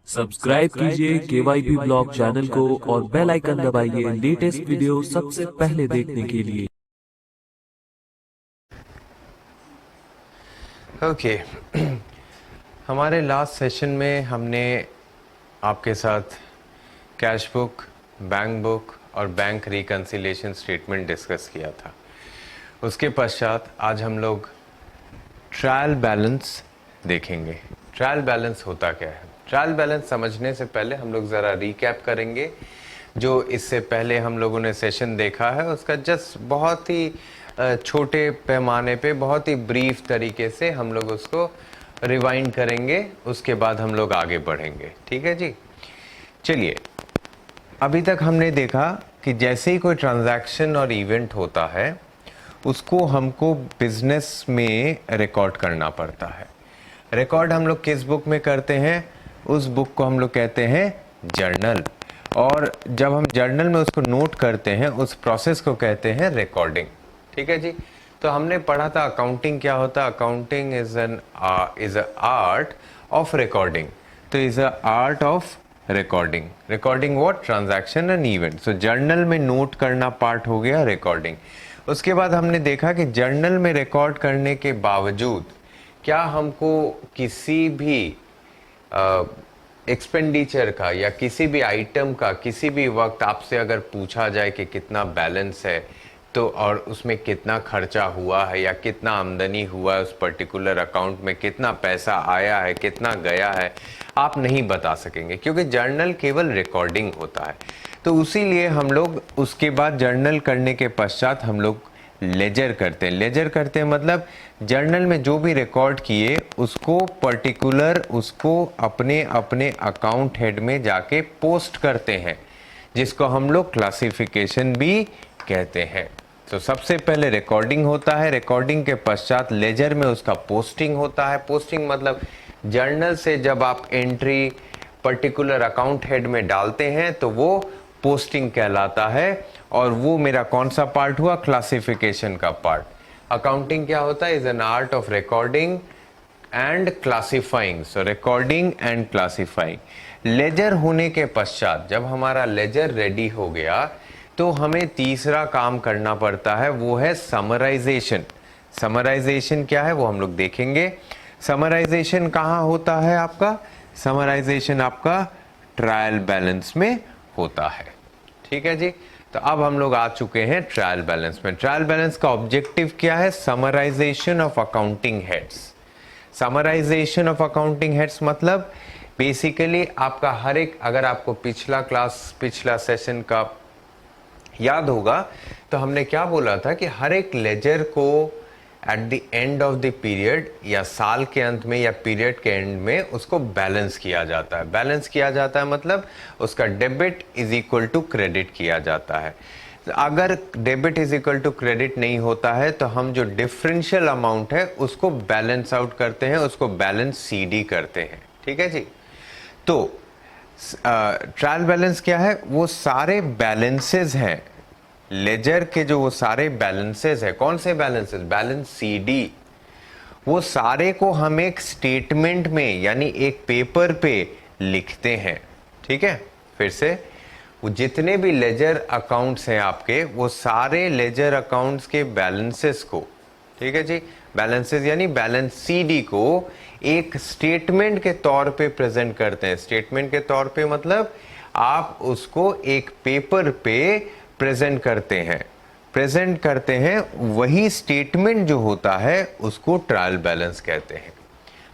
Subscribe कीजिए KYB blog channel को और बेल आइकन दबाइए लेटेस्ट वीडियो सबसे पहले देखने के लिए। ओके हमारे लास्ट सेशन में हमने आपके साथ कैश बुक, बैंक बुक और बैंक रिकन्सिलिएशन स्टेटमेंट डिस्कस किया था। उसके पश्चात आज हम लोग ट्रायल बैलेंस देखेंगे। ट्रायल बैलेंस होता क्या है? ट्रायल बैलेंस समझने से पहले हम लोग ज़रा रिकैप करेंगे जो इससे पहले हम लोगों ने सेशन देखा है, उसका जस्ट बहुत ही छोटे पैमाने पे बहुत ही ब्रीफ तरीके से हम लोग उसको रिवाइंड करेंगे। उसके बाद हम लोग आगे बढ़ेंगे। ठीक है जी, चलिए। अभी तक हमने देखा कि जैसे ही कोई ट्रांजैक्शन और इवेंट होता है उसको हमको बिजनेस में रिकॉर्ड करना पड़ता है। रिकॉर्ड हम लोग किस बुक में करते हैं? उस बुक को हम लोग कहते हैं जर्नल। और जब हम जर्नल में उसको नोट करते हैं उस प्रोसेस को कहते हैं रिकॉर्डिंग। ठीक है जी। तो हमने पढ़ा था अकाउंटिंग क्या होता है। Accounting is a art of recording. तो is a art of recording. Recording what? Transaction and event. So journal में नोट करना पार्ट हो गया रिकॉर्डिंग। उसके बाद हमने देखा कि जर्नल में रिकॉर्ड करने के बावजूद क्या हमको किसी भी एक्सपेंडिचर का या किसी भी आइटम का किसी भी वक्त आपसे अगर पूछा जाए कि कितना बैलेंस है तो और उसमें कितना खर्चा हुआ है या कितना आमदनी हुआ है, उस पर्टिकुलर अकाउंट में कितना पैसा आया है, कितना गया है, आप नहीं बता सकेंगे क्योंकि जर्नल केवल रिकॉर्डिंग होता है। तो उसीलिए हम लोग उसके बाद जर्नल करने के पश्चात हम लोग लेजर करते हैं। लेजर करते हैं मतलब जर्नल में जो भी रिकॉर्ड किए उसको पर्टिकुलर उसको अपने अपने अकाउंट हेड में जाके पोस्ट करते हैं, जिसको हम लोग क्लासिफिकेशन भी कहते हैं। तो सबसे पहले रिकॉर्डिंग होता है, रिकॉर्डिंग के पश्चात लेजर में उसका पोस्टिंग होता है। पोस्टिंग मतलब जर्नल से जब आप एंट्री पर्टिकुलर अकाउंट हेड में डालते हैं तो वो पोस्टिंग कहलाता है। और वो मेरा कौन सा पार्ट हुआ? क्लासिफिकेशन का पार्ट। अकाउंटिंग क्या होता है? Is an art of recording and classifying. So recording and classifying. Ledger होने के पश्चात जब हमारा लेजर रेडी हो गया तो हमें तीसरा काम करना पड़ता है, वो है समराइजेशन। समराइजेशन क्या है वो हम लोग देखेंगे। समराइजेशन कहाँ होता है आपका? समराइजेशन आपका ट्रायल बैलेंस में होता है। ठीक है जी। तो अब हम लोग आ चुके हैं ट्रायल बैलेंस में। ट्रायल बैलेंस का ऑब्जेक्टिव क्या है? Summarisation of accounting heads. Summarisation of accounting heads मतलब बेसिकली आपका हर एक, अगर आपको पिछला सेशन का याद होगा तो हमने क्या बोला था कि हर एक लेजर को at the end of the period या साल के अंत में या पीरियड के एंड में उसको बैलेंस किया जाता है। बैलेंस किया जाता है मतलब उसका debit is equal to credit किया जाता है। अगर debit is equal to credit नहीं होता है तो हम जो डिफरेंशियल अमाउंट है उसको बैलेंस आउट करते हैं, उसको बैलेंस सीडी करते हैं। ठीक है जी। तो ट्रायल बैलेंस क्या है? वो सारे बैलेंसेस हैं लेजर के, जो वो सारे बैलेंसेस है। कौन से बैलेंसेस? Balance CD. वो सारे को हम एक स्टेटमेंट में यानी एक पेपर पे लिखते हैं। ठीक है, फिर से वो जितने भी लेजर अकाउंट्स हैं आपके, वो सारे लेजर अकाउंट्स के बैलेंसेस को, ठीक है जी, बैलेंसेस यानी बैलेंस सीडी को एक स्टेटमेंट के तौर पे प्रेजेंट करते हैं। स्टेटमेंट के तौर पे मतलब आप उसको एक पेपर पे प्रेजेंट करते हैं। वही स्टेटमेंट जो होता है उसको ट्रायल बैलेंस कहते हैं।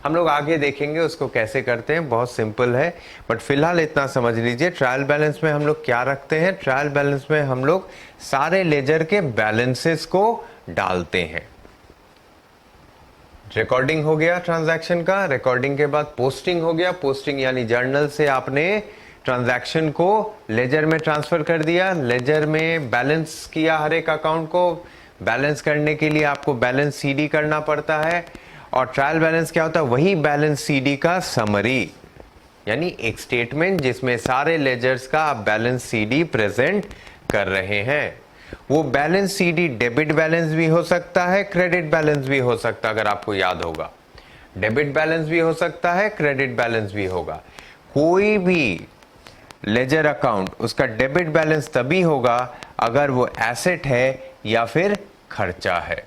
हम लोग आगे देखेंगे उसको कैसे करते हैं, बहुत सिंपल है। बट फिलहाल इतना समझ लीजिए ट्रायल बैलेंस में हम लोग क्या रखते हैं। ट्रायल बैलेंस में हम लोग सारे लेजर के बैलेंसेस को डालते हैं। रिकॉर्डिंग हो गया ट्रांजैक्शन का, रिकॉर्डिंग के बाद पोस्टिंग हो गया। पोस्टिंग यानी जर्नल से आपने ट्रांजैक्शन को लेजर में ट्रांसफर कर दिया, लेजर में बैलेंस किया। हर एक अकाउंट को बैलेंस करने के लिए आपको बैलेंस सीडी करना पड़ता है। और ट्रायल बैलेंस क्या होता है? वही बैलेंस सीडी का समरी, यानी एक स्टेटमेंट जिसमें सारे लेजर्स का आप बैलेंस सीडी प्रेजेंट कर रहे हैं। वो बैलेंस सीडी डेबिट बैलेंस भी हो सकता है, क्रेडिट बैलेंस भी हो सकता है। अगर आपको याद होगा डेबिट बैलेंस भी हो सकता है, क्रेडिट बैलेंस भी होगा। कोई भी लेजर अकाउंट उसका डेबिट बैलेंस तभी होगा अगर वो एसेट है या फिर खर्चा है।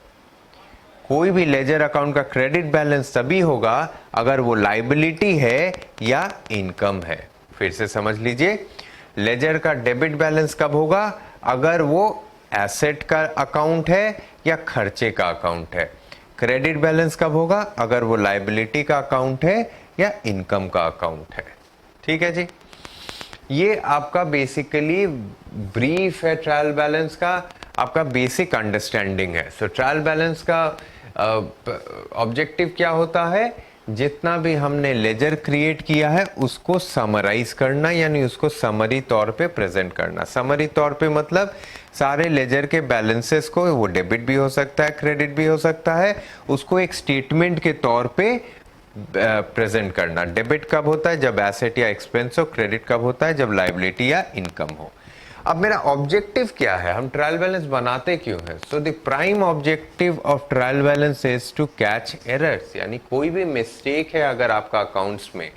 कोई भी लेजर अकाउंट का क्रेडिट बैलेंस तभी होगा अगर वो लायबिलिटी है या इनकम है। फिर से समझ लीजिए, लेजर का डेबिट बैलेंस कब होगा? अगर वो एसेट का अकाउंट है या खर्चे का अकाउंट है। क्रेडिट बैलेंस कब होगा? अगर वो लायबिलिटी का अकाउंट है या इनकम का अकाउंट है। ठीक है जी, ये आपका बेसिकली ब्रीफ है ट्रायल बैलेंस का, आपका बेसिक अंडरस्टैंडिंग है। सो ट्रायल बैलेंस का ऑब्जेक्टिव क्या होता है? जितना भी हमने लेजर क्रिएट किया है उसको समराइज करना, यानी उसको समरी तौर पे प्रेजेंट करना। समरी तौर पे मतलब सारे लेजर के बैलेंसेस को, वो डेबिट भी हो सकता है, क्रेडिट भी हो सकता है, उसको एक स्टेटमेंट के तौर पे प्रेजेंट करना। डेबिट कब होता है? जब एसेट या एक्सपेंस हो। क्रेडिट कब होता है? जब लायबिलिटी या इनकम हो। अब मेरा ऑब्जेक्टिव क्या है? हम ट्रायल बैलेंस बनाते क्यों है? So the prime objective of trial balance is to catch errors, यानी कोई भी मिस्टेक है अगर आपका अकाउंट्स में,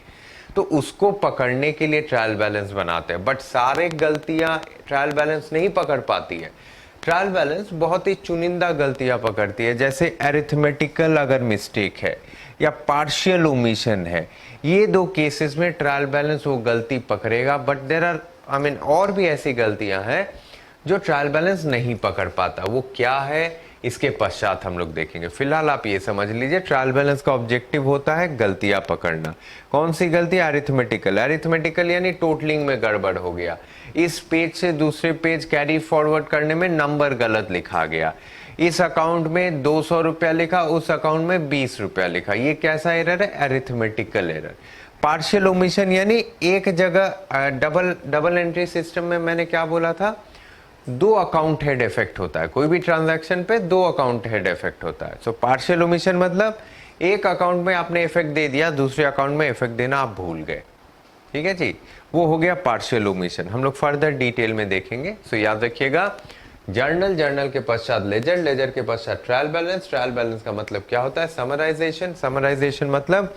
तो उसको पकड़ने के लिए ट्रायल बैलेंस बनाते हैं। बट सारे गलतियां ट्रायल बैलेंस नहीं पकड़ पाती है। ट्रायल बैलेंस बहुत ही चुनिंदा गलतियां पकड़ती है, जैसे अरिथमेटिकल अगर मिस्टेक है या पार्शियल ओमिशन है। ये दो केसेस में ट्रायल बैलेंस वो गलती पकड़ेगा। बट देयर आर और भी ऐसी गलतियां हैं जो ट्रायल बैलेंस नहीं पकड़ पाता। वो क्या है, इसके पश्चात हम लोग देखेंगे। फिलहाल आप ये समझ लीजिए, ट्रायल बैलेंस का ऑब्जेक्टिव होता है गलतियां पकड़ना। कौन सी गलती? अरिथमेटिकल। अरिथमेटिकल यानी टोटलिंग में गड़बड़ हो गया, इस पेज से दूसरे पेज कैरी फॉरवर्ड करने में नंबर गलत लिखा गया, इस अकाउंट में 200 रुपया लिखा, उस अकाउंट में 20 रुपया लिखा। ये कैसा एरर है? Arithmetical error. पार्शियल ओमिशन यानी एक जगह डबल एंट्री सिस्टम में मैंने क्या बोला था? 2 अकाउंट हेड इफेक्ट होता है। कोई भी ट्रांजैक्शन पे 2 अकाउंट हेड इफेक्ट होता है। सो पार्शियल ओमिशन मतलब एक अकाउंट में आपने इफेक्ट दे दिया, दूसरे अकाउंट में इफेक्ट देना आप भूल गए। ठीक है जी, वो हो गया पार्शियल ओमिशन। हम लोग फर्दर डिटेल में देखेंगे। सो याद रखिएगा, जर्नल के पश्चात लेजर, लेजर के पश्चात ट्रायल बैलेंस। ट्रायल बैलेंस का मतलब क्या होता है? समराइजेशन। समराइजेशन मतलब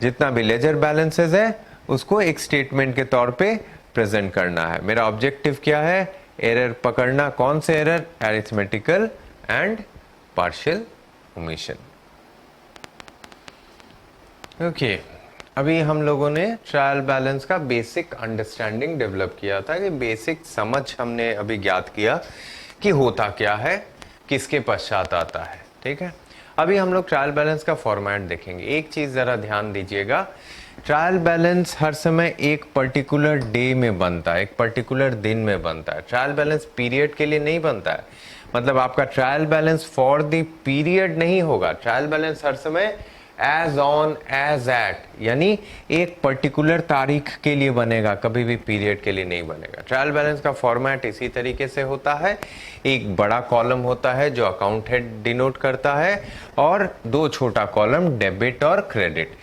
जितना भी लेजर बैलेंसेस है उसको एक स्टेटमेंट के तौर पे प्रेजेंट करना है। मेरा ऑब्जेक्टिव क्या है? एरर पकड़ना। कौन से error? Arithmetical and partial omission. Okay, अभी हम लोगों ने ट्रायल बैलेंस का बेसिक अंडरस्टैंडिंग डेवलप किया था, कि बेसिक समझ हमने अभी ज्ञात किया कि होता क्या है, किसके पश्चात आता है। ठीक है, अभी हम लोग ट्रायल बैलेंस का फॉर्मेट देखेंगे। एक चीज जरा ध्यान दीजिएगा, ट्रायल बैलेंस हर समय एक पर्टिकुलर डे में बनता है, एक पर्टिकुलर दिन में बनता है। ट्रायल बैलेंस पीरियड के लिए नहीं बनता है। मतलब आपका trial balance for the period नहीं होगा। ट्रायल बैलेंस हर समय एज ऑन एज एट, यानी एक पर्टिकुलर तारीख के लिए बनेगा, कभी भी पीरियड के लिए नहीं बनेगा। ट्रायल बैलेंस का फॉर्मेट इसी तरीके से होता है। एक बड़ा कॉलम होता है जो अकाउंट हेड डिनोट करता है, और 2 छोटा कॉलम डेबिट और क्रेडिट।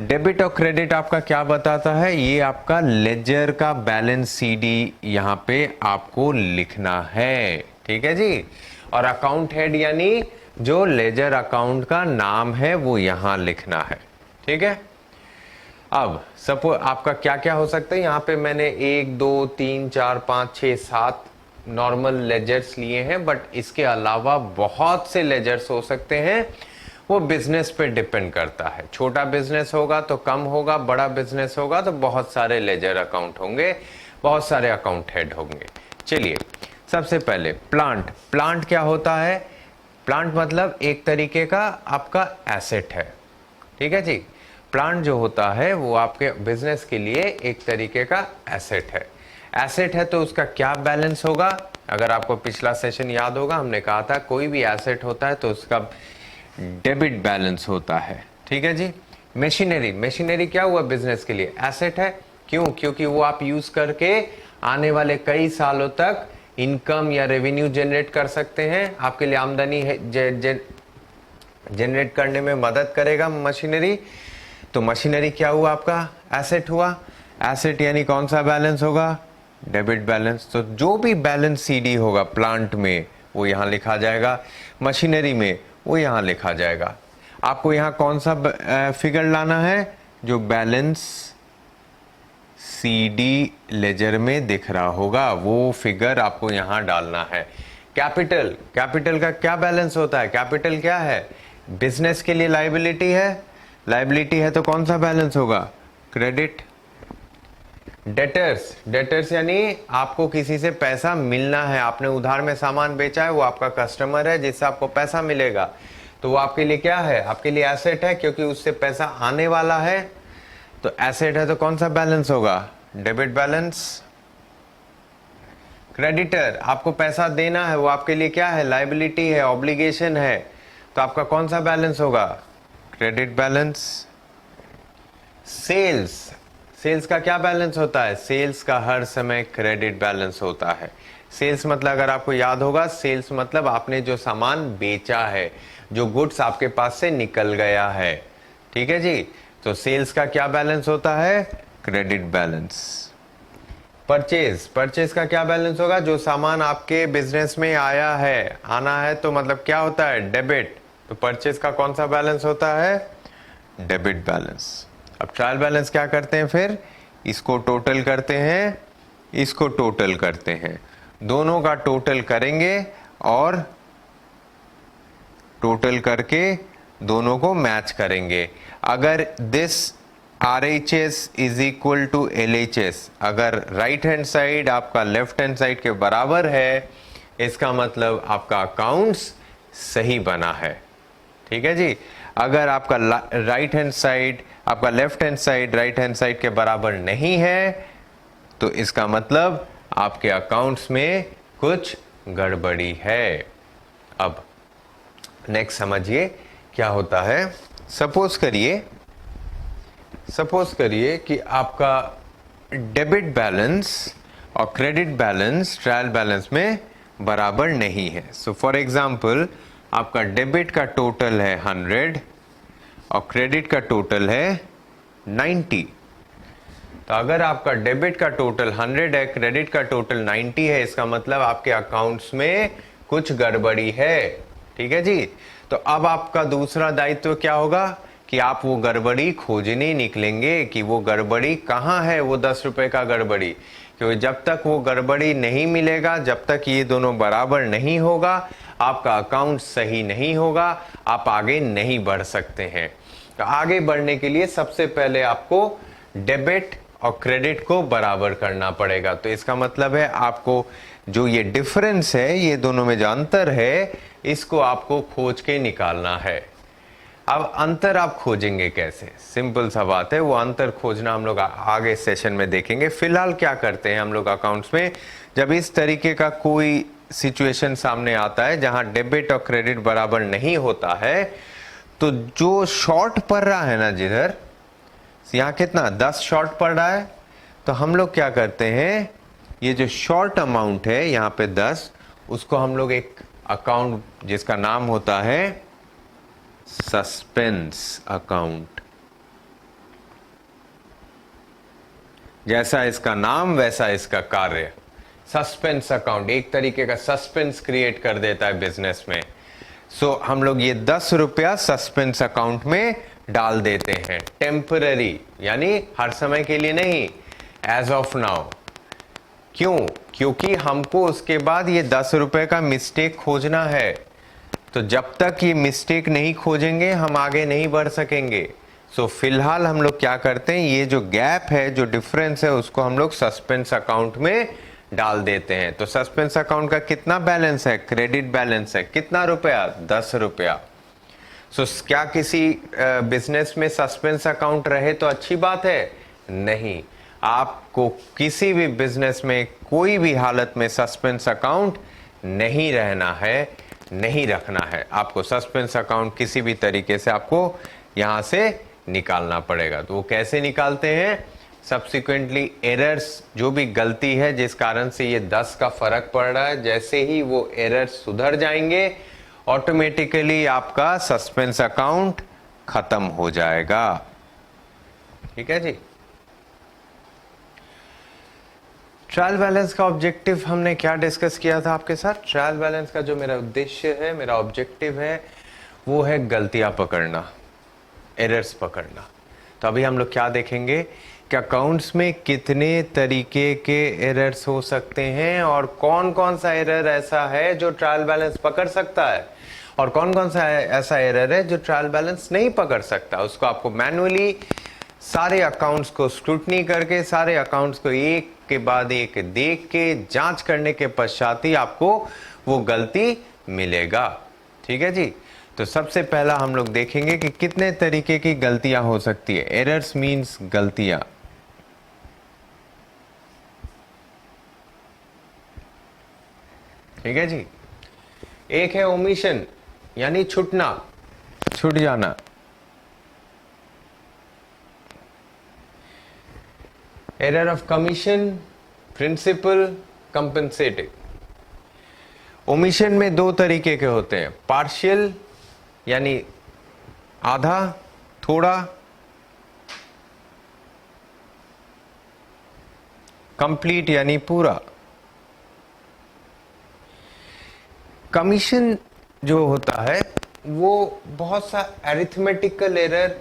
डेबिट और क्रेडिट आपका क्या बताता है? ये आपका लेजर का बैलेंस सीडी यहाँ पे आपको लिखना है। ठीक है जी, और अकाउंट हेड यानी जो लेजर अकाउंट का नाम है वो यहां लिखना है। ठीक है, अब सपोज आपका क्या क्या हो सकता है, यहां पे मैंने 1 2 3 4 5 6 7 नॉर्मल लेजर्स लिए हैं, बट इसके अलावा बहुत से लेजर्स हो सकते हैं। वो बिजनेस पे डिपेंड करता है। छोटा बिजनेस होगा तो कम होगा, बड़ा बिजनेस होगा तो बहुत सारे लेजर अकाउंट होंगे, बहुत सारे अकाउंट हेड होंगे। चलिए, सबसे पहले प्लांट। प्लांट क्या होता है? प्लांट मतलब एक तरीके का आपका एसेट है। ठीक है जी, प्लांट जो होता है वो आपके बिजनेस के लिए एक तरीके का एसेट है। एसेट है तो उसका क्या बैलेंस होगा? अगर आपको पिछला सेशन याद होगा, हमने कहा था कोई भी एसेट होता है तो उसका डेबिट बैलेंस होता है। ठीक है जी, मशीनरी। मशीनरी क्या हुआ? बिजनेस के लिए एसेट है। क्यों? क्योंकि वो आप यूज करके आने वाले कई सालों तक इनकम या रेवेन्यू जनरेट कर सकते हैं, आपके लिए आमदनी जनरेट करने में मदद करेगा मशीनरी। तो मशीनरी क्या हुआ? आपका एसेट हुआ। एसेट यानी कौन सा बैलेंस होगा? Debit balance. तो जो भी बैलेंस सीडी होगा प्लांट में वो यहाँ लिखा जाएगा, मशीनरी में वो यहाँ लिखा जाएगा। आपको यहाँ कौन सा फिगर लाना है? जो बैलेंस CD लेजर में दिख रहा होगा, वो फिगर आपको यहां डालना है। कैपिटल, कैपिटल का क्या बैलेंस होता है? कैपिटल क्या है? बिजनेस के लिए लायबिलिटी है, लायबिलिटी है तो कौन सा बैलेंस होगा? क्रेडिट। डेटर्स, डेटर्स यानी आपको किसी से पैसा मिलना है, आपने उधार में सामान बेचा है, वो आपका कस्टमर है जिससे आपको पैसा मिलेगा, तो वो आपके लिए क्या है? आपके लिए एसेट है, क्योंकि उससे पैसा आने वाला है। तो एसेट है तो कौन सा बैलेंस होगा? Debit balance. क्रेडिटर, आपको पैसा देना है, वो आपके लिए क्या है? लायबिलिटी है, ऑब्लिगेशन है, तो आपका कौन सा बैलेंस होगा? Credit balance. सेल्स, सेल्स का क्या बैलेंस होता है? सेल्स का हर समय क्रेडिट बैलेंस होता है। सेल्स मतलब, अगर आपको याद होगा, सेल्स मतलब आपने जो सामान बेचा है, जो गुड्स आपके पास से निकल गया है, ठीक है जी। तो सेल्स का क्या बैलेंस होता है? Credit balance. परचेज, परचेज का क्या बैलेंस होगा? जो सामान आपके बिजनेस में आया है, आना है तो मतलब क्या होता है? डेबिट। तो परचेज का कौन सा बैलेंस होता है? Debit balance. अब ट्रायल बैलेंस क्या करते हैं फिर? इसको टोटल करते हैं, इसको टोटल करते हैं, दोनों का टोटल करेंगे और टोटल करके दोनों को मैच करेंगे। अगर this RHS is equal to LHS, अगर राइट हैंड साइड आपका लेफ्ट हैंड साइड के बराबर है, इसका मतलब आपका अकाउंट्स सही बना है, ठीक है जी। अगर आपका राइट हैंड साइड, आपका left hand side right hand side के बराबर नहीं है, तो इसका मतलब आपके अकाउंट्स में कुछ गड़बड़ी है। अब नेक्स्ट समझिए क्या होता है। सपोज करिए कि आपका डेबिट बैलेंस और क्रेडिट बैलेंस ट्रायल बैलेंस में बराबर नहीं है। सो फॉर एग्जांपल, आपका डेबिट का टोटल है 100 और क्रेडिट का टोटल है 90। तो अगर आपका डेबिट का टोटल 100 है, क्रेडिट का टोटल 90 है, इसका मतलब आपके अकाउंट्स में कुछ गड़बड़ी है, ठीक है जी। तो अब आपका दूसरा दायित्व क्या होगा कि आप वो गड़बड़ी खोजने निकलेंगे कि वो गड़बड़ी कहाँ है, वो 10 रुपए का गड़बड़ी। क्योंकि जब तक वो गड़बड़ी नहीं मिलेगा, जब तक ये दोनों बराबर नहीं होगा, आपका अकाउंट सही नहीं होगा, आप आगे नहीं बढ़ सकते हैं। तो आगे बढ़ने के लिए सबसे पहले आपको डेबिट और क्रेडिट को बराबर करना पड़ेगा। तो इसका मतलब है आपको जो ये डिफरेंस है, ये दोनों में जो अंतर है, इसको आपको खोज के निकालना है। अब अंतर आप खोजेंगे कैसे? सिंपल सा बात है, वो अंतर खोजना हम लोग आगे सेशन में देखेंगे। फिलहाल क्या करते हैं हम लोग अकाउंट्स में, जब इस तरीके का कोई सिचुएशन सामने आता है जहां डेबिट और क्रेडिट बराबर नहीं होता है, तो जो शॉर्ट पड़ रहा है ना, जिधर यहां कितना 10 शॉर्ट पड़ रहा है, तो हम लोग क्या करते हैं, ये जो शॉर्ट अमाउंट है यहाँ पे 10, उसको हम लोग एक अकाउंट जिसका नाम होता है सस्पेंस अकाउंट, जैसा इसका नाम वैसा इसका कार्य, सस्पेंस अकाउंट एक तरीके का सस्पेंस क्रिएट कर देता है बिजनेस में। सो हम लोग ये 10 रुपया सस्पेंस अकाउंट में डाल देते हैं, टेम्पररी, यानी हर समय के लिए नहीं, एज ऑफ नाउ। क्यों? क्योंकि हमको उसके बाद ये 10 रुपए का मिस्टेक खोजना है। तो जब तक ये मिस्टेक नहीं खोजेंगे हम आगे नहीं बढ़ सकेंगे। सो फिलहाल हम लोग क्या करते हैं, ये जो गैप है, जो डिफरेंस है, उसको हम लोग सस्पेंस अकाउंट में डाल देते हैं। तो सस्पेंस अकाउंट का कितना बैलेंस है? क्रेडिट बैलेंस है। कितना रुपया? 10 रुपया। सो क्या किसी बिजनेस में सस्पेंस अकाउंट रहे तो अच्छी बात है? नहीं। आपको किसी भी बिजनेस में कोई भी हालत में सस्पेंस अकाउंट नहीं रहना है, नहीं रखना है। आपको सस्पेंस अकाउंट किसी भी तरीके से आपको यहां से निकालना पड़ेगा। तो वो कैसे निकालते हैं? सब्सिक्वेंटली एरर्स, जो भी गलती है जिस कारण से ये 10 का फर्क पड़ रहा है, जैसे ही वो एरर्स सुधर जाएंगे, ऑटोमेटिकली आपका सस्पेंस अकाउंट खत्म हो जाएगा। ठीक है जी। ट्रायल बैलेंस का ऑब्जेक्टिव हमने क्या डिस्कस किया था आपके साथ? ट्रायल बैलेंस का जो मेरा उद्देश्य है, मेरा ऑब्जेक्टिव है, वो है गलतियां पकड़ना, एरर्स पकड़ना। तो अभी हम लोग क्या देखेंगे अकाउंट्स में कितने तरीके के एरर्स हो सकते हैं और कौन कौन सा एरर ऐसा है जो ट्रायल बैलेंस पकड़ सकता है और कौन कौन सा ऐसा एरर है जो ट्रायल बैलेंस नहीं पकड़ सकता, उसको आपको मैनुअली सारे अकाउंट्स को स्क्रूटनी करके सारे अकाउंट्स को एक के बाद एक देख के जांच करने के पश्चात ही आपको वो गलती मिलेगा। ठीक है जी। तो सबसे पहला हम लोग देखेंगे कि कितने तरीके की गलतियां हो सकती है। एरर्स मींस गलतियां। ठीक है जी। एक है ओमिशन यानी छूटना, छूट जाना। Error of commission, principle, compensating. Omission में दो तरीके के होते हैं, पार्शियल यानी आधा थोड़ा, कंप्लीट यानी पूरा। कमीशन जो होता है वो बहुत सा अरिथमेटिकल एरर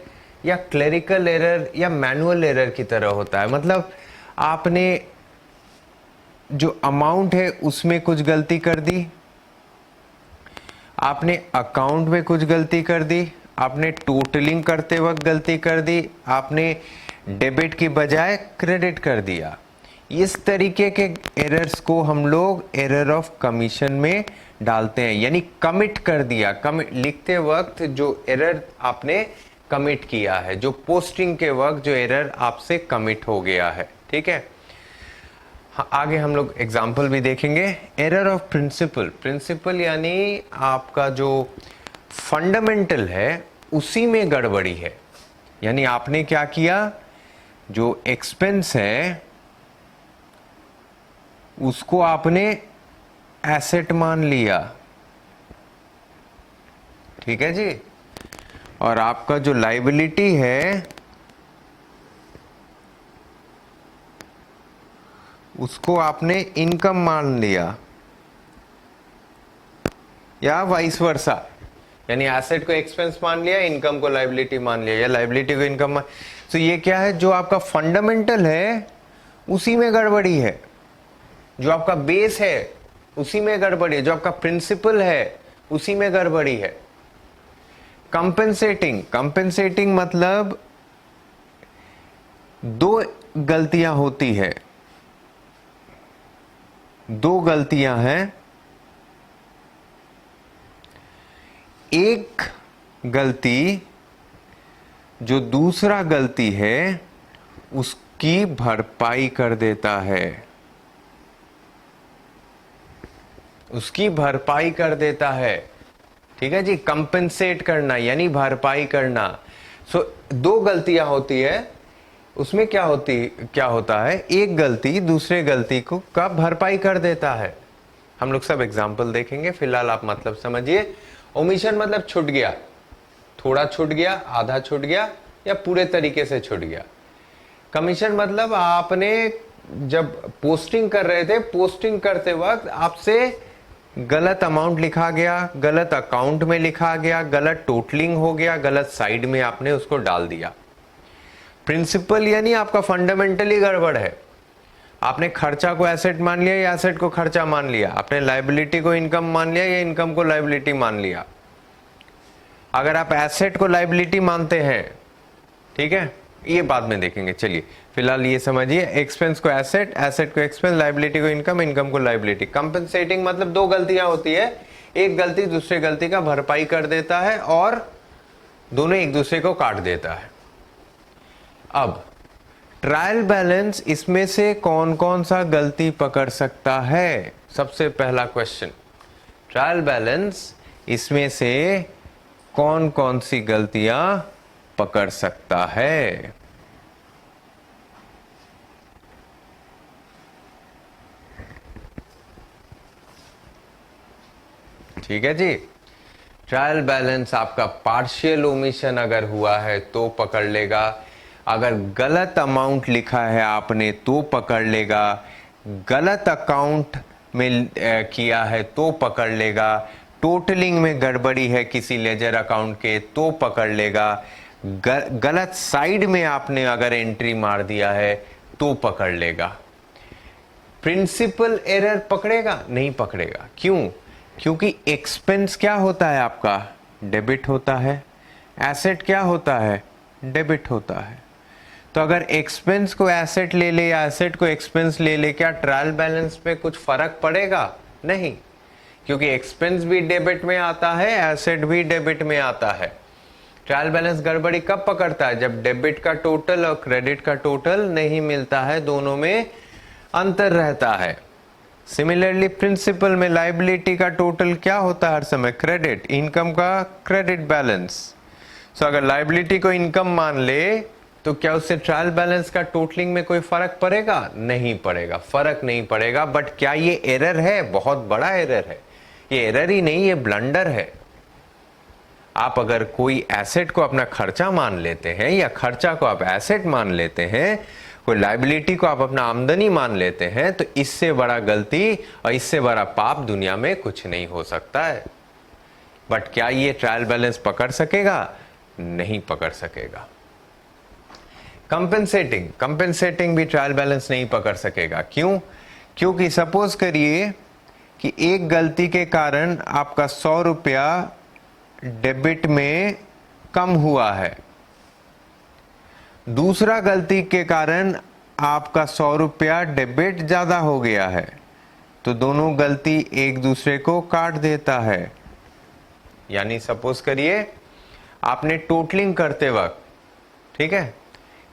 या क्लेरिकल एरर या मैनुअल एरर की तरह होता है। मतलब आपने जो अमाउंट है उसमें कुछ गलती कर दी, आपने अकाउंट में कुछ गलती कर दी, आपने टोटलिंग करते वक्त गलती कर दी, आपने डेबिट की बजाय क्रेडिट कर दिया। इस तरीके के एरर्स को हम लोग एरर ऑफ कमीशन में डालते हैं, यानी कमिट कर दिया। कमिट लिखते वक्त जो एरर आपने कमिट किया है, जो पोस्टिंग के वक्त जो एरर आपसे कमिट हो गया है। ठीक है। आगे हम लोग एग्जाम्पल भी देखेंगे। Error of principal. प्रिंसिपल यानी आपका जो फंडामेंटल है उसी में गड़बड़ी है। यानी आपने क्या किया, जो एक्सपेंस है उसको आपने एसेट मान लिया। ठीक है जी। और आपका जो लायबिलिटी है उसको आपने इनकम मान लिया, या वाइस वर्सा, यानी एसेट को एक्सपेंस मान लिया, इनकम को लायबिलिटी मान लिया, या लायबिलिटी को इनकम मान। तो ये क्या है, जो आपका फंडामेंटल है उसी में गड़बड़ी है, जो आपका बेस है उसी में गड़बड़ी है, जो आपका प्रिंसिपल है उसी में गड़बड़ी है। कंपेंसेटिंग। कंपेंसेटिंग मतलब दो गलतियां होती है, दो गलतियां हैं। एक गलती जो दूसरा गलती है उसकी भरपाई कर देता है, उसकी भरपाई कर देता है। ठीक है जी। कंपेंसेट करना यानी भरपाई करना। दो गलतियां होती है, उसमें क्या होता है, एक गलती दूसरे गलती को का भरपाई कर देता है। हम लोग सब एग्जाम्पल देखेंगे, फिलहाल आप मतलब समझिए। ओमिशन मतलब छूट गया, थोड़ा छूट गया, आधा छूट गया, या पूरे तरीके से छूट गया। कमीशन मतलब आपने जब पोस्टिंग कर रहे थे, पोस्टिंग करते वक्त आपसे गलत अमाउंट लिखा गया, गलत अकाउंट में लिखा गया, गलत टोटलिंग हो गया, गलत साइड में आपने उसको डाल दिया। प्रिंसिपल यानी आपका फंडामेंटली गड़बड़ है, आपने खर्चा को एसेट मान लिया या एसेट को खर्चा मान लिया, आपने लायबिलिटी को इनकम मान लिया या इनकम को लायबिलिटी मान लिया। अगर आप एसेट को लायबिलिटी मानते हैं, ठीक है, ये बाद में देखेंगे, चलिए फिलहाल ये समझिए। एक्सपेंस को एसेट, एसेट को एक्सपेंस, लायबिलिटी को इनकम, इनकम को लायबिलिटी। कंपेंसेटिंग मतलब दो गलतियां होती है, एक गलती दूसरे गलती का भरपाई कर देता है और दोनों एक दूसरे को काट देता है। अब ट्रायल बैलेंस इसमें से कौन कौन सा गलती पकड़ सकता है? सबसे पहला क्वेश्चन, ट्रायल बैलेंस इसमें से कौन कौन सी गलतियां पकड़ सकता है? ठीक है जी। ट्रायल बैलेंस आपका पार्शियल ओमिशन अगर हुआ है तो पकड़ लेगा, अगर गलत अमाउंट लिखा है आपने तो पकड़ लेगा, गलत अकाउंट में किया है तो पकड़ लेगा, टोटलिंग में गड़बड़ी है किसी लेजर अकाउंट के तो पकड़ लेगा, गलत साइड में आपने अगर एंट्री मार दिया है तो पकड़ लेगा। प्रिंसिपल एरर पकड़ेगा नहीं पकड़ेगा। क्यों? क्योंकि एक्सपेंस क्या होता है आपका? डेबिट होता है। एसेट क्या होता है? डेबिट होता है। तो अगर एक्सपेंस को एसेट ले ले या एसेट को एक्सपेंस ले ले, क्या ट्रायल बैलेंस पे कुछ फर्क पड़ेगा? नहीं, क्योंकि एक्सपेंस भी डेबिट में आता है, एसेट भी डेबिट में आता है। ट्रायल बैलेंस गड़बड़ी कब पकड़ता है? जब डेबिट का टोटल और क्रेडिट का टोटल नहीं मिलता है, दोनों में अंतर रहता है। सिमिलरली प्रिंसिपल में लायबिलिटी का टोटल क्या होता है हर समय? क्रेडिट। इनकम का क्रेडिट बैलेंस। सो अगर लायबिलिटी को इनकम मान ले तो क्या उससे ट्रायल बैलेंस का टोटलिंग में कोई फर्क पड़ेगा? नहीं पड़ेगा, फर्क नहीं पड़ेगा। बट क्या ये एरर है? बहुत बड़ा एरर है। ये एरर ही नहीं, ये ब्लंडर है। आप अगर कोई एसेट को अपना खर्चा मान लेते हैं या खर्चा को आप एसेट मान लेते हैं, कोई लायबिलिटी को आप अपना आमदनी मान लेते हैं, तो इससे बड़ा गलती और इससे बड़ा पाप दुनिया में कुछ नहीं हो सकता है। बट क्या ये ट्रायल बैलेंस पकड़ सकेगा? नहीं पकड़ सकेगा। कंपेंसेटिंग भी ट्रायल बैलेंस नहीं पकड़ सकेगा। क्यों? क्योंकि सपोज करिए कि एक गलती के कारण आपका 100 रुपया डेबिट में कम हुआ है, दूसरा गलती के कारण आपका 100 रुपया डेबिट ज्यादा हो गया है, तो दोनों गलती एक दूसरे को काट देता है। यानी सपोज करिए आपने टोटलिंग करते वक्त, ठीक है,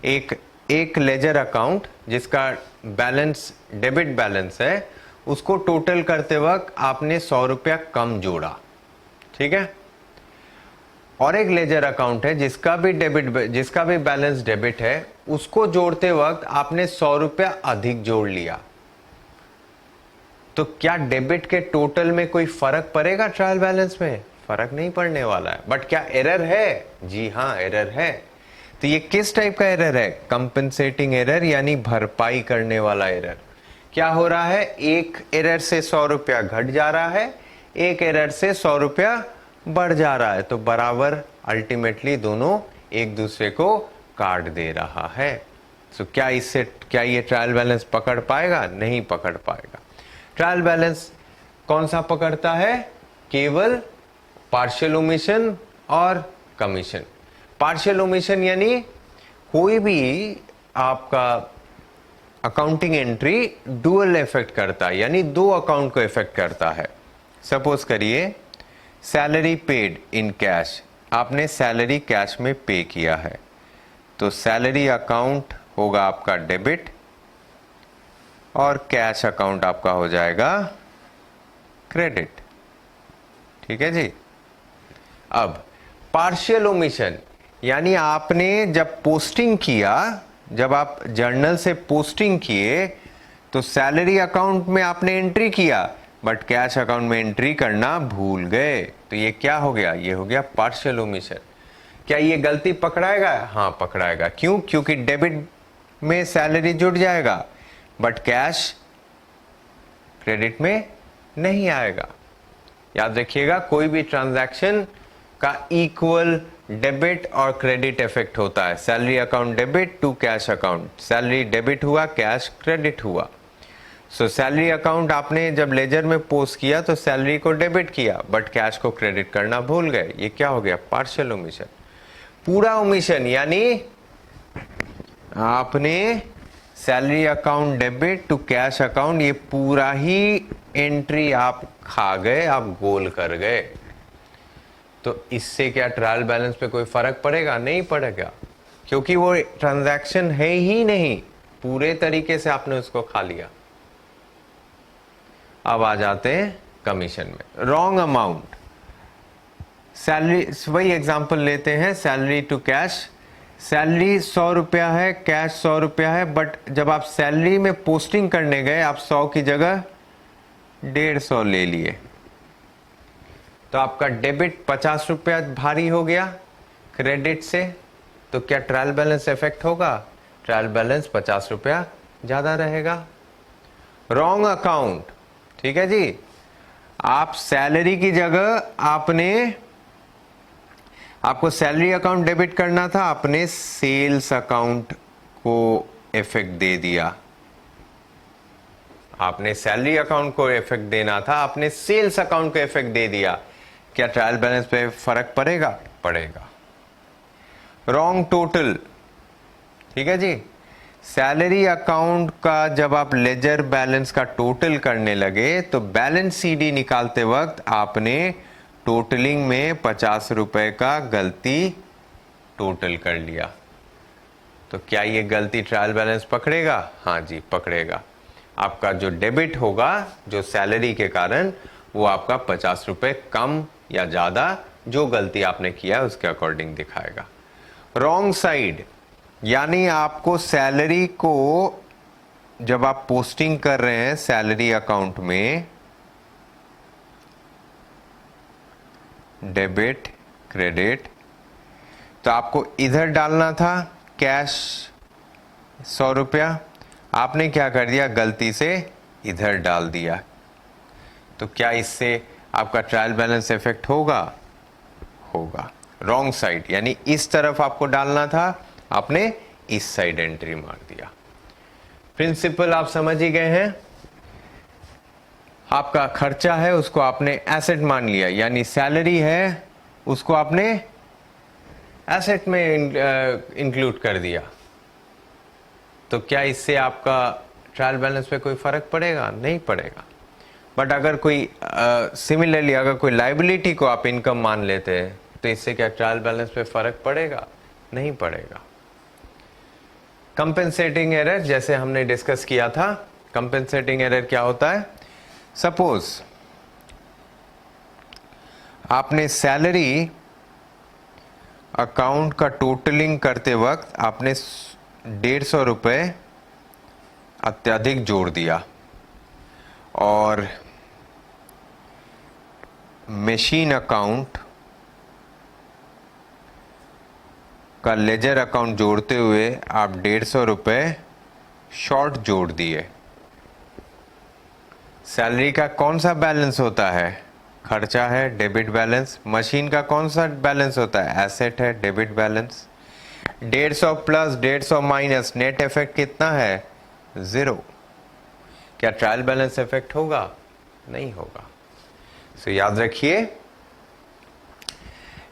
एक लेजर अकाउंट जिसका बैलेंस डेबिट बैलेंस है, उसको टोटल करते वक्त आपने 100 रुपया कम जोड़ा, ठीक है। और एक लेजर अकाउंट है जिसका भी बैलेंस डेबिट है, उसको जोड़ते वक्त आपने 100 रुपया अधिक जोड़ लिया। तो क्या डेबिट के टोटल में कोई फर्क पड़ेगा? ट्रायल बैलेंस में फर्क नहीं पड़ने वाला है। बट क्या एरर है? जी हाँ, एरर है। तो ये किस टाइप का एरर है? कंपेंसेटिंग एरर, यानी भरपाई करने वाला एरर। क्या हो रहा है? एक एरर से 100 रुपया घट जा रहा है, एक एरर से 100 रुपया बढ़ जा रहा है, तो बराबर अल्टीमेटली दोनों एक दूसरे को काट दे रहा है। तो क्या ये ट्रायल बैलेंस पकड़ पाएगा? नहीं पकड़ पाएगा। ट्रायल बैलेंस कौन सा पकड़ता है? केवल पार्शियल ओमिशन और कमीशन। पार्शियल ओमिशन यानी कोई भी आपका अकाउंटिंग एंट्री डुअल इफेक्ट करता है, यानी दो अकाउंट को इफेक्ट करता है। सपोज करिए सैलरी पेड इन कैश, आपने सैलरी कैश में पे किया है, तो सैलरी अकाउंट होगा आपका डेबिट और कैश अकाउंट आपका हो जाएगा क्रेडिट। ठीक है जी। अब पार्शियल ओमिशन यानी आपने जब पोस्टिंग किया, जब आप जर्नल से पोस्टिंग किए तो सैलरी अकाउंट में आपने एंट्री किया, बट कैश अकाउंट में एंट्री करना भूल गए, तो ये क्या हो गया? ये हो गया पार्शियल ओमिशन। क्या ये गलती पकड़ाएगा? हाँ पकड़ाएगा। क्यों? क्योंकि डेबिट में सैलरी जुड़ जाएगा, बट कैश क्रेडिट में नहीं आएगा। याद रखिएगा, कोई भी ट्रांजैक्शन का इक्वल डेबिट और क्रेडिट इफेक्ट होता है। Salary account debit to cash account, salary debit हुआ, कैश क्रेडिट हुआ। सो सैलरी अकाउंट आपने जब लेजर में पोस्ट किया तो सैलरी को डेबिट किया, बट कैश को क्रेडिट करना भूल गए। ये क्या हो गया? Partial omission. पूरा ओमिशन यानी आपने salary account debit to cash account, ये पूरा ही एंट्री आप खा गए, आप गोल कर गए। तो इससे क्या ट्रायल बैलेंस पे कोई फर्क पड़ेगा? नहीं पड़ेगा, क्योंकि वो ट्रांजैक्शन है ही नहीं, पूरे तरीके से आपने उसको खा लिया। अब आ जाते हैं कमीशन में। रॉन्ग अमाउंट, सैलरी, वही एग्जांपल लेते हैं, सैलरी टू कैश। सैलरी 100 रुपया है, कैश 100 रुपया है, बट जब आप सैलरी में पोस्टिंग करने गए आप 100 की जगह 150 ले लिए, तो आपका डेबिट 50 रुपया भारी हो गया क्रेडिट से। तो क्या ट्रायल बैलेंस इफेक्ट होगा? ट्रायल बैलेंस 50 रुपया ज्यादा रहेगा। रॉन्ग अकाउंट, ठीक है जी। आप सैलरी की जगह आपने आपको सैलरी अकाउंट डेबिट करना था, आपने सेल्स अकाउंट को इफेक्ट दे दिया। आपने सैलरी अकाउंट को इफेक्ट देना था, आपने सेल्स अकाउंट को इफेक्ट दे दिया। क्या ट्रायल बैलेंस पे फर्क पड़ेगा? पड़ेगा। रॉन्ग टोटल, ठीक है जी। सैलरी अकाउंट का जब आप लेजर बैलेंस का टोटल करने लगे तो बैलेंस सीडी निकालते वक्त आपने टोटलिंग में 50 रुपए का गलती टोटल कर लिया। तो क्या ये गलती ट्रायल बैलेंस पकड़ेगा? हाँ जी, पकड़ेगा। आपका जो डेबिट होगा जो सैलरी के कारण, वो आपका 50 रुपए कम या ज्यादा जो गलती आपने किया उसके अकॉर्डिंग दिखाएगा। रॉन्ग साइड, यानी आपको सैलरी को जब आप पोस्टिंग कर रहे हैं सैलरी अकाउंट में, डेबिट क्रेडिट, तो आपको इधर डालना था कैश 100 रुपया, आपने क्या कर दिया, गलती से इधर डाल दिया। तो क्या इससे आपका ट्रायल बैलेंस इफेक्ट होगा? होगा। रॉन्ग साइड, यानी इस तरफ आपको डालना था, आपने इस साइड एंट्री मार दिया। प्रिंसिपल आप समझ ही गए हैं। आपका खर्चा है उसको आपने एसेट मान लिया, यानी सैलरी है उसको आपने एसेट में इंक्लूड कर दिया। तो क्या इससे आपका ट्रायल बैलेंस पे कोई फर्क पड़ेगा? नहीं पड़ेगा। बट अगर कोई सिमिलरली अगर कोई लायबिलिटी को आप इनकम मान लेते हैं तो इससे क्या ट्रायल बैलेंस पे फर्क पड़ेगा? नहीं पड़ेगा। कंपेंसेटिंग एरर जैसे हमने डिस्कस किया था, कंपेंसेटिंग एरर क्या होता है? सपोज आपने सैलरी अकाउंट का टोटलिंग करते वक्त आपने 150 रुपए अत्यधिक जोड़ दिया और मशीन अकाउंट का लेजर अकाउंट जोड़ते हुए आप 150 रुपए शॉर्ट जोड़ दिए। सैलरी का कौन सा बैलेंस होता है? खर्चा है, डेबिट बैलेंस। मशीन का कौन सा बैलेंस होता है? एसेट है, debit balance. 150 plus 150 minus net effect कितना है? 0। क्या ट्रायल बैलेंस इफेक्ट होगा? नहीं होगा। सो याद रखिए,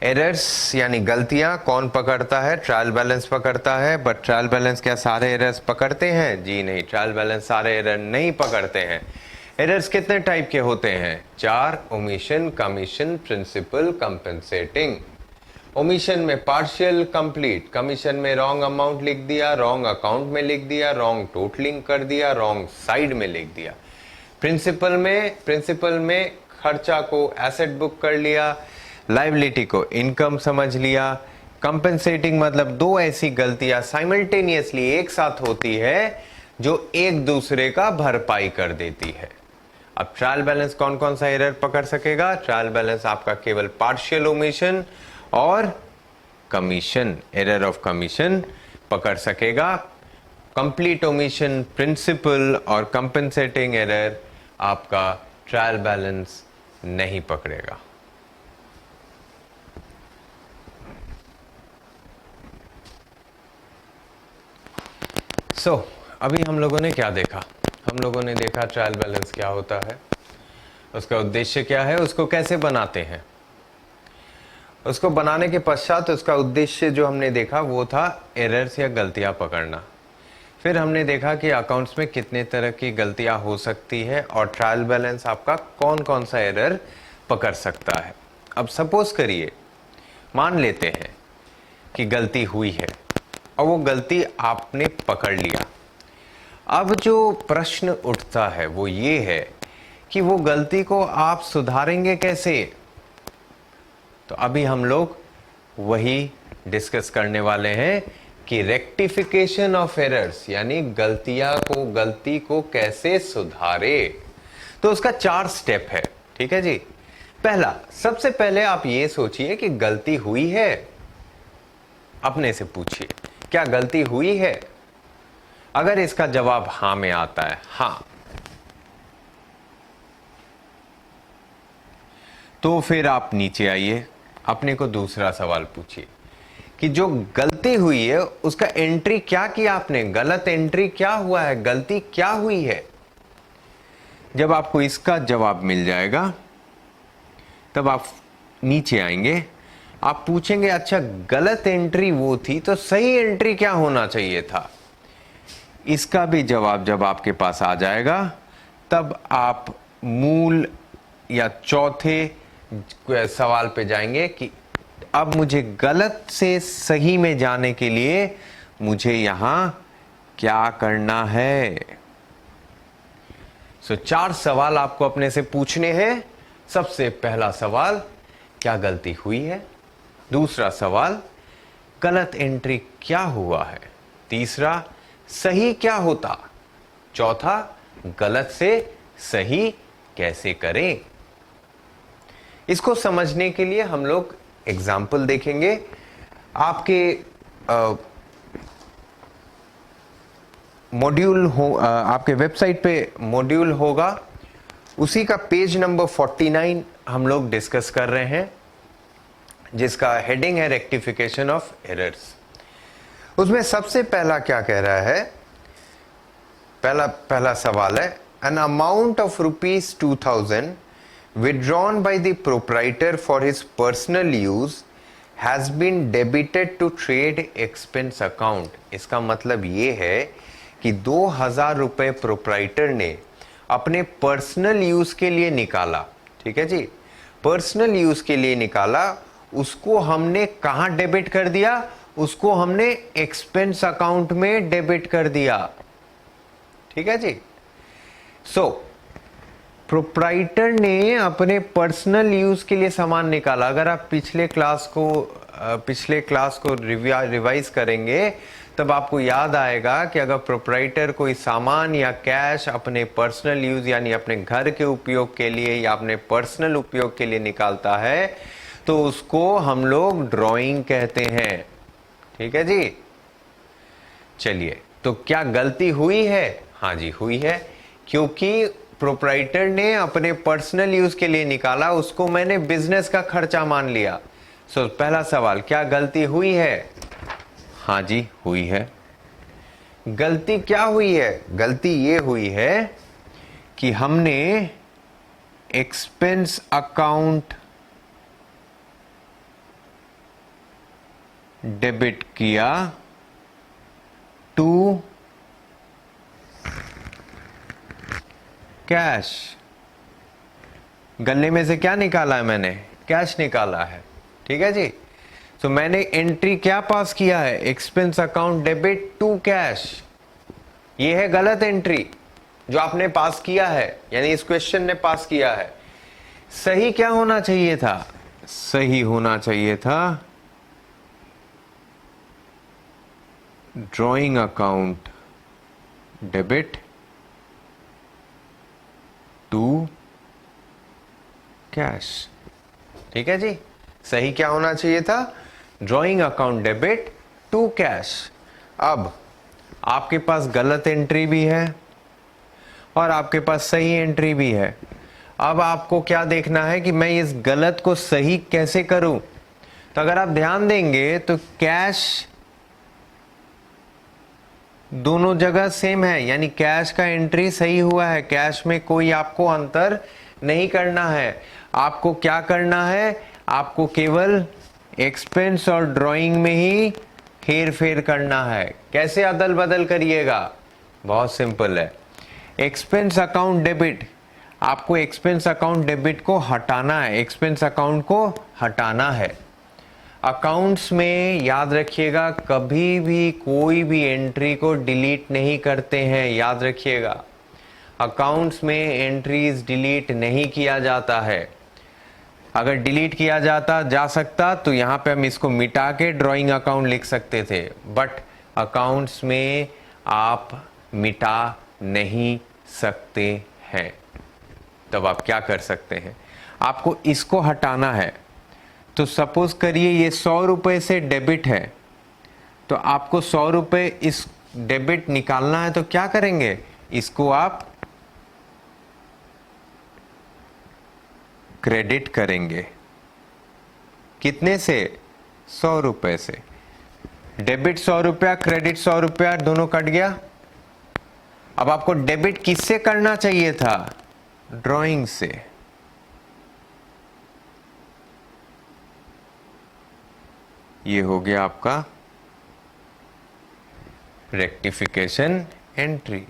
एरर्स यानी गलतियां कौन पकड़ता है? ट्रायल बैलेंस पकड़ता है। बट ट्रायल बैलेंस क्या सारे एरर्स पकड़ते हैं? जी नहीं, ट्रायल बैलेंस सारे एरर नहीं पकड़ते हैं। एरर्स कितने टाइप के होते हैं? 4। Omission, commission, principle, compensating. Omission में पार्शियल कंप्लीट, कमीशन में रॉन्ग अमाउंट लिख दिया, रॉन्ग अकाउंट में लिख दिया, रॉन्ग टोटलिंग कर दिया, रॉन्ग साइड में लिख दिया। प्रिंसिपल में खर्चा को एसेट बुक कर लिया, लायबिलिटी को इनकम समझ लिया। कंपेंसेटिंग मतलब दो ऐसी गलतियां साइमल्टेनियसली एक साथ होती है जो एक दूसरे का भरपाई कर देती है। अब ट्रायल बैलेंस कौन कौन सा एरर पकड़ सकेगा? ट्रायल बैलेंस आपका केवल पार्शियल ओमिशन और कमीशन, एरर ऑफ कमीशन पकड़ सकेगा। कंप्लीट ओमिशन, प्रिंसिपल और कंपेंसेटिंग एरर आपका ट्रायल बैलेंस नहीं पकड़ेगा। अभी हम लोगों ने क्या देखा? हम लोगों ने देखा ट्रायल बैलेंस क्या होता है, उसका उद्देश्य क्या है, उसको कैसे बनाते हैं। उसको बनाने के पश्चात उसका उद्देश्य जो हमने देखा वो था एरर्स या गलतियां पकड़ना। फिर हमने देखा कि अकाउंट्स में कितने तरह की गलतियां हो सकती है और ट्रायल बैलेंस आपका कौन कौन सा एरर पकड़ सकता है। अब सपोज करिए, मान लेते हैं कि गलती हुई है और वो गलती आपने पकड़ लिया। अब जो प्रश्न उठता है वो ये है कि वो गलती को आप सुधारेंगे कैसे। तो अभी हम लोग वही डिस्कस करने वाले हैं कि रेक्टिफिकेशन ऑफ एरर्स यानी गलती को कैसे सुधारे। तो उसका 4 स्टेप है, ठीक है जी। पहला, सबसे पहले आप ये सोचिए कि गलती हुई है। अपने से पूछिए, क्या गलती हुई है? अगर इसका जवाब हां में आता है, हां, तो फिर आप नीचे आइए, अपने को दूसरा सवाल पूछिए कि जो गलती हुई है उसका एंट्री क्या किया आपने, गलत एंट्री क्या हुआ है, गलती क्या हुई है। जब आपको इसका जवाब मिल जाएगा तब आप नीचे आएंगे, आप पूछेंगे अच्छा गलत एंट्री वो थी तो सही एंट्री क्या होना चाहिए था। इसका भी जवाब जब आपके पास आ जाएगा तब आप मूल या चौथे सवाल पे जाएंगे कि अब मुझे गलत से सही में जाने के लिए मुझे यहां क्या करना है। चार सवाल आपको अपने से पूछने हैं। सबसे पहला सवाल, क्या गलती हुई है। दूसरा सवाल, गलत एंट्री क्या हुआ है। तीसरा, सही क्या होता। चौथा, गलत से सही कैसे करें। इसको समझने के लिए हम लोग एग्जाम्पल देखेंगे। आपके मॉड्यूल हो, आपके वेबसाइट पे मॉड्यूल होगा, उसी का पेज नंबर 49 हम लोग डिस्कस कर रहे हैं, जिसका हेडिंग है रेक्टिफिकेशन ऑफ एरर्स। उसमें सबसे पहला क्या कह रहा है, पहला सवाल है, an amount of ₹2000 withdrawn by the proprietor for his personal use has been debited to trade expense account। इसका मतलब ये है कि 2000 रुपए प्रोप्राइटर ने अपने पर्सनल यूज के लिए निकाला। ठीक है जी, पर्सनल यूज के लिए निकाला, उसको हमने कहां डेबिट कर दिया, उसको हमने एक्सपेंस अकाउंट में डेबिट कर दिया। ठीक है जी। प्रोप्राइटर ने अपने पर्सनल यूज के लिए सामान निकाला। अगर आप पिछले क्लास को रिवाइज करेंगे तब आपको याद आएगा कि अगर प्रोप्राइटर कोई सामान या कैश अपने पर्सनल यूज यानी अपने घर के उपयोग के लिए या अपने पर्सनल उपयोग के लिए निकालता है तो उसको हम लोग ड्रॉइंग कहते हैं। ठीक है जी। चलिए, तो क्या गलती हुई है? हाँ जी, हुई है, क्योंकि प्रोप्राइटर ने अपने पर्सनल यूज के लिए निकाला, उसको मैंने बिजनेस का खर्चा मान लिया। पहला सवाल, क्या गलती हुई है? हाँ जी, हुई है। गलती क्या हुई है? गलती ये हुई है कि हमने एक्सपेंस अकाउंट डेबिट किया टू कैश। गन्ने में से क्या निकाला है मैंने? कैश निकाला है। ठीक है जी। तो मैंने एंट्री क्या पास किया है? Expense account debit to cash. ये है गलत एंट्री जो आपने पास किया है, यानी इस क्वेश्चन ने पास किया है। सही क्या होना चाहिए था? सही होना चाहिए था drawing account debit to cash. ठीक है जी। सही क्या होना चाहिए था? Drawing account debit to cash. अब आपके पास गलत एंट्री भी है और आपके पास सही एंट्री भी है। अब आपको क्या देखना है कि मैं इस गलत को सही कैसे करूं। तो अगर आप ध्यान देंगे तो कैश दोनों जगह सेम है, यानी कैश का एंट्री सही हुआ है। कैश में कोई आपको अंतर नहीं करना है। आपको क्या करना है? आपको केवल एक्सपेंस और ड्राइंग में ही हेर फेर करना है। कैसे अदल बदल करिएगा? बहुत सिंपल है। एक्सपेंस अकाउंट डेबिट, आपको एक्सपेंस अकाउंट डेबिट को हटाना है, एक्सपेंस अकाउंट को हटाना है। अकाउंट्स में याद रखिएगा, कभी भी कोई भी एंट्री को डिलीट नहीं करते हैं। याद रखिएगा, अकाउंट्स में एंट्रीज डिलीट नहीं किया जाता है। अगर डिलीट किया जा सकता तो यहाँ पे हम इसको मिटा के ड्राइंग अकाउंट लिख सकते थे, बट अकाउंट्स में आप मिटा नहीं सकते हैं। तब आप क्या कर सकते हैं? आपको इसको हटाना है। तो सपोज करिए ये 100 रुपए से डेबिट है, तो आपको 100 रुपए इस डेबिट निकालना है। तो क्या करेंगे? इसको आप क्रेडिट करेंगे। कितने से? 100 रुपए से। डेबिट 100 रुपया, क्रेडिट 100 रुपया, दोनों कट गया। अब आपको डेबिट किससे करना चाहिए था? ड्राइंग से। ये हो गया आपका रेक्टिफिकेशन एंट्री।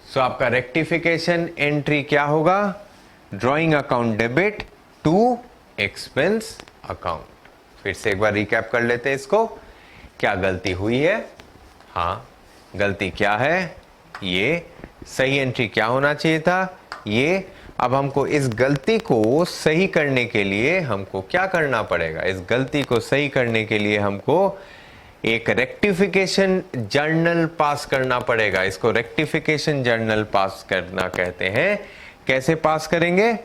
सो आपका रेक्टिफिकेशन एंट्री क्या होगा? Drawing account debit to expense account. फिर से एक बार रिकैप कर लेते हैं इसको। क्या गलती हुई है? हाँ, गलती क्या है? ये। सही एंट्री क्या होना चाहिए था? ये। अब हमको इस गलती को सही करने के लिए हमको क्या करना पड़ेगा? इस गलती को सही करने के लिए हमको एक रेक्टिफिकेशन जर्नल पास करना पड़ेगा। इसको रेक्टिफिकेशन जर्नल पास करना कहते हैं। कैसे पास करेंगे?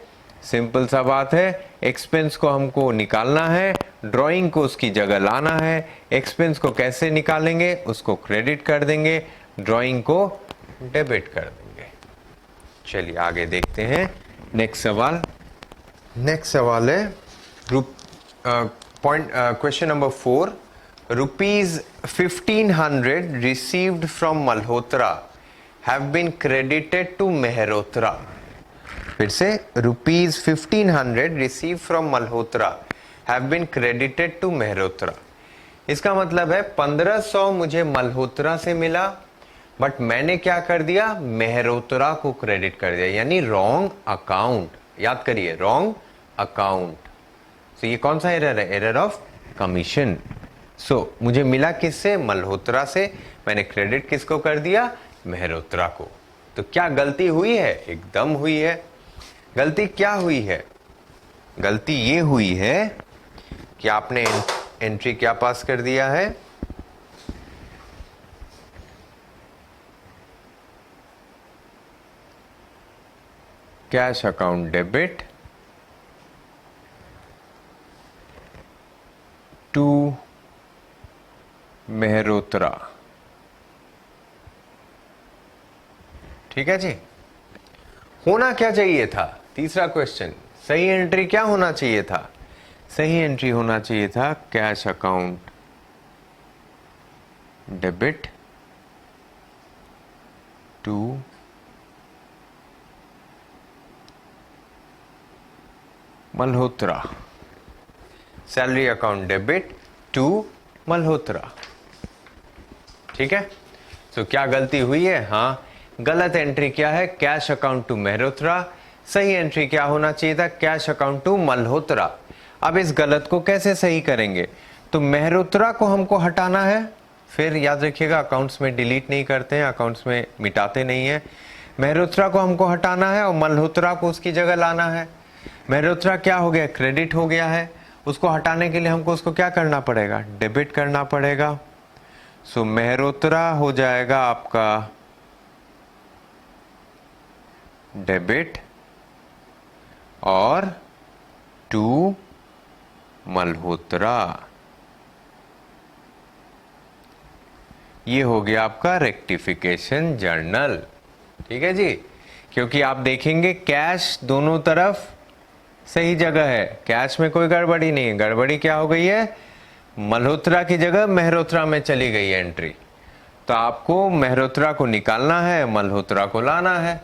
सिंपल सा बात है, एक्सपेंस को हमको निकालना है, ड्राइंग को उसकी जगह लाना है। एक्सपेंस को कैसे निकालेंगे? उसको क्रेडिट कर देंगे, ड्राइंग को डेबिट कर देंगे। चलिए आगे देखते हैं। नेक्स्ट सवाल है question number 4। Rupees 1500 received from Malhotra have been credited to Mehrotra. फिर से, rupees 1500 receive from Malhotra have been credited to Mehrotra. इसका मतलब है 1500 मुझे मल्होत्रा से मिला, बट मैंने क्या कर दिया? मेहरोत्रा को क्रेडिट कर दिया, यानी रॉन्ग अकाउंट। याद करिए, रॉन्ग अकाउंट। सो ये कौन सा एरर है? Error of commission. सो मुझे मिला किससे? मल्होत्रा से। मैंने क्रेडिट किसको कर दिया? मेहरोत्रा को। तो क्या गलती हुई है? एकदम हुई है। गलती क्या हुई है? गलती ये हुई है कि आपने एंट्री क्या पास कर दिया है? Cash account debit to Mehrotra. ठीक है जी। होना क्या चाहिए था? तीसरा क्वेश्चन, सही एंट्री क्या होना चाहिए था? सही एंट्री होना चाहिए था cash account debit to Malhotra. Salary account debit to Malhotra. ठीक है। तो क्या गलती हुई है? हाँ, गलत एंट्री क्या है? Cash account to Mehrotra. सही एंट्री क्या होना चाहिए था? Cash account to Malhotra. अब इस गलत को कैसे सही करेंगे? तो मेहरोत्रा को हमको हटाना है। फिर याद रखिएगा, अकाउंट्स में डिलीट नहीं करते हैं, अकाउंट्स में मिटाते नहीं है। मेहरोत्रा को हमको हटाना है और मल्होत्रा को उसकी जगह लाना है। मेहरोत्रा क्या हो गया? क्रेडिट हो गया है। उसको हटाने के लिए हमको उसको क्या करना पड़ेगा? डेबिट करना पड़ेगा। सो मेहरोत्रा हो जाएगा आपका डेबिट और टू मल्होत्रा। ये हो गया आपका रेक्टिफिकेशन जर्नल। ठीक है जी। क्योंकि आप देखेंगे कैश दोनों तरफ सही जगह है, कैश में कोई गड़बड़ी नहीं है। गड़बड़ी क्या हो गई है? मल्होत्रा की जगह मेहरोत्रा में चली गई एंट्री। तो आपको मेहरोत्रा को निकालना है, मल्होत्रा को लाना है।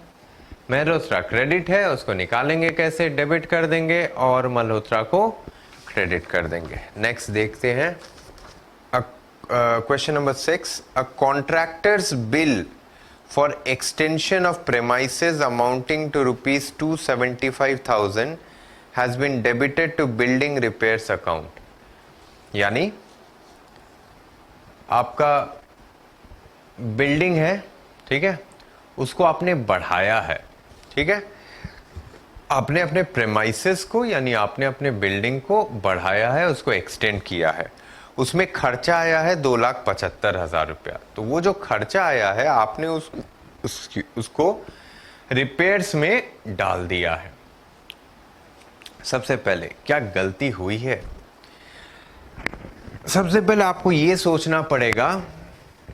मेहरोत्रा क्रेडिट है, उसको निकालेंगे कैसे? डेबिट कर देंगे और मल्होत्रा को क्रेडिट कर देंगे। नेक्स्ट देखते हैं question number 6। A contractors bill for extension of premises amounting to rupees 275,000 has been debited to building repairs account. यानी आपका बिल्डिंग है, ठीक है, उसको आपने बढ़ाया है। ठीक है, आपने अपने प्रेमाइसेस को यानी आपने अपने बिल्डिंग को बढ़ाया है, उसको एक्सटेंड किया है। उसमें खर्चा आया है 2,75,000 रुपया। तो वो जो खर्चा आया है आपने उसको रिपेयर्स में डाल दिया है। सबसे पहले क्या गलती हुई है? सबसे पहले आपको ये सोचना पड़ेगा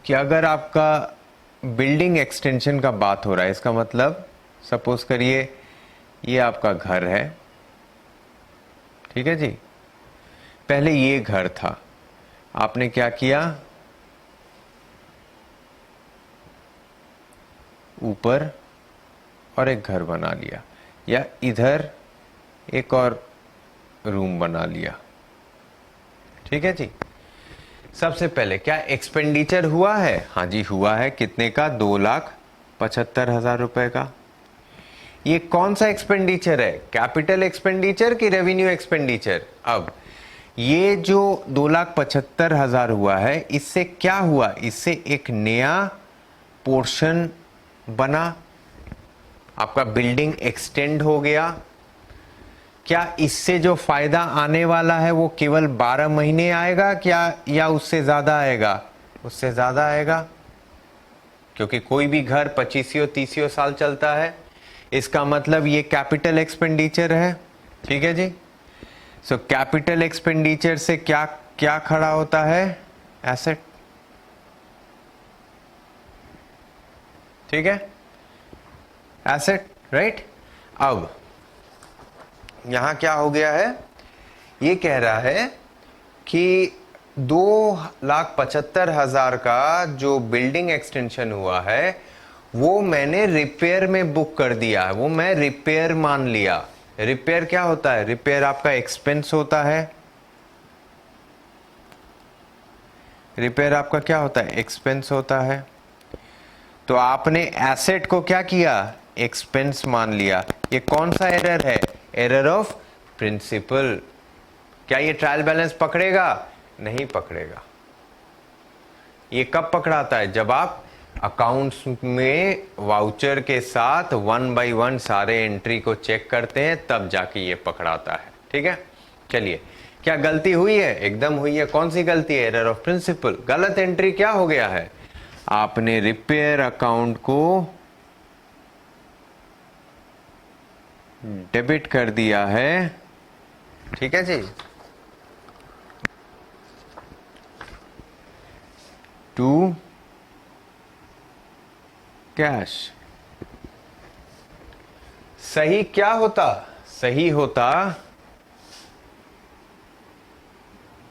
कि अगर आपका बिल्डिंग एक्सटेंशन का बात हो रहा है, इसका मतलब सपोज करिए ये आपका घर है, ठीक है जी, पहले ये घर था, आपने क्या किया, ऊपर और एक घर बना लिया, या इधर एक और रूम बना लिया। ठीक है जी। सबसे पहले क्या एक्सपेंडिचर हुआ है? हाँ जी हुआ है। कितने का? 2,75,000 रुपए का। ये कौन सा एक्सपेंडिचर है? कैपिटल एक्सपेंडिचर की रेवेन्यू एक्सपेंडिचर? अब ये जो 2,75,000 हुआ है, इससे क्या हुआ? इससे एक नया पोर्शन बना, आपका बिल्डिंग एक्सटेंड हो गया। क्या इससे जो फायदा आने वाला है वो केवल 12 महीने आएगा क्या, या उससे ज्यादा आएगा? उससे ज्यादा आएगा, क्योंकि कोई भी घर 25-30 साल चलता है। इसका मतलब ये कैपिटल एक्सपेंडिचर है। ठीक है जी। सो कैपिटल एक्सपेंडिचर से क्या क्या खड़ा होता है? एसेट। ठीक है, एसेट, राइट। अब यहां क्या हो गया है? ये कह रहा है कि 2,75,000 का जो बिल्डिंग एक्सटेंशन हुआ है वो मैंने रिपेयर में बुक कर दिया है, वो मैं रिपेयर मान लिया। रिपेयर क्या होता है? रिपेयर आपका एक्सपेंस होता है। रिपेयर आपका क्या होता है? एक्सपेंस होता है। तो आपने एसेट को क्या किया? एक्सपेंस मान लिया। ये कौन सा एरर है? Error of principle. क्या ये ट्रायल बैलेंस पकड़ेगा? नहीं पकड़ेगा। ये कब पकड़ाता है? जब आप अकाउंट्स में वाउचर के साथ 1 by 1 सारे एंट्री को चेक करते हैं, तब जाके ये पकड़ाता है। ठीक है, चलिए। क्या गलती हुई है? एकदम हुई है। कौन सी गलती है? Error of principle. गलत एंट्री क्या हो गया है? आपने रिपेयर अकाउंट को डेबिट कर दिया है। ठीक है जी, टू कैश। सही क्या होता? सही होता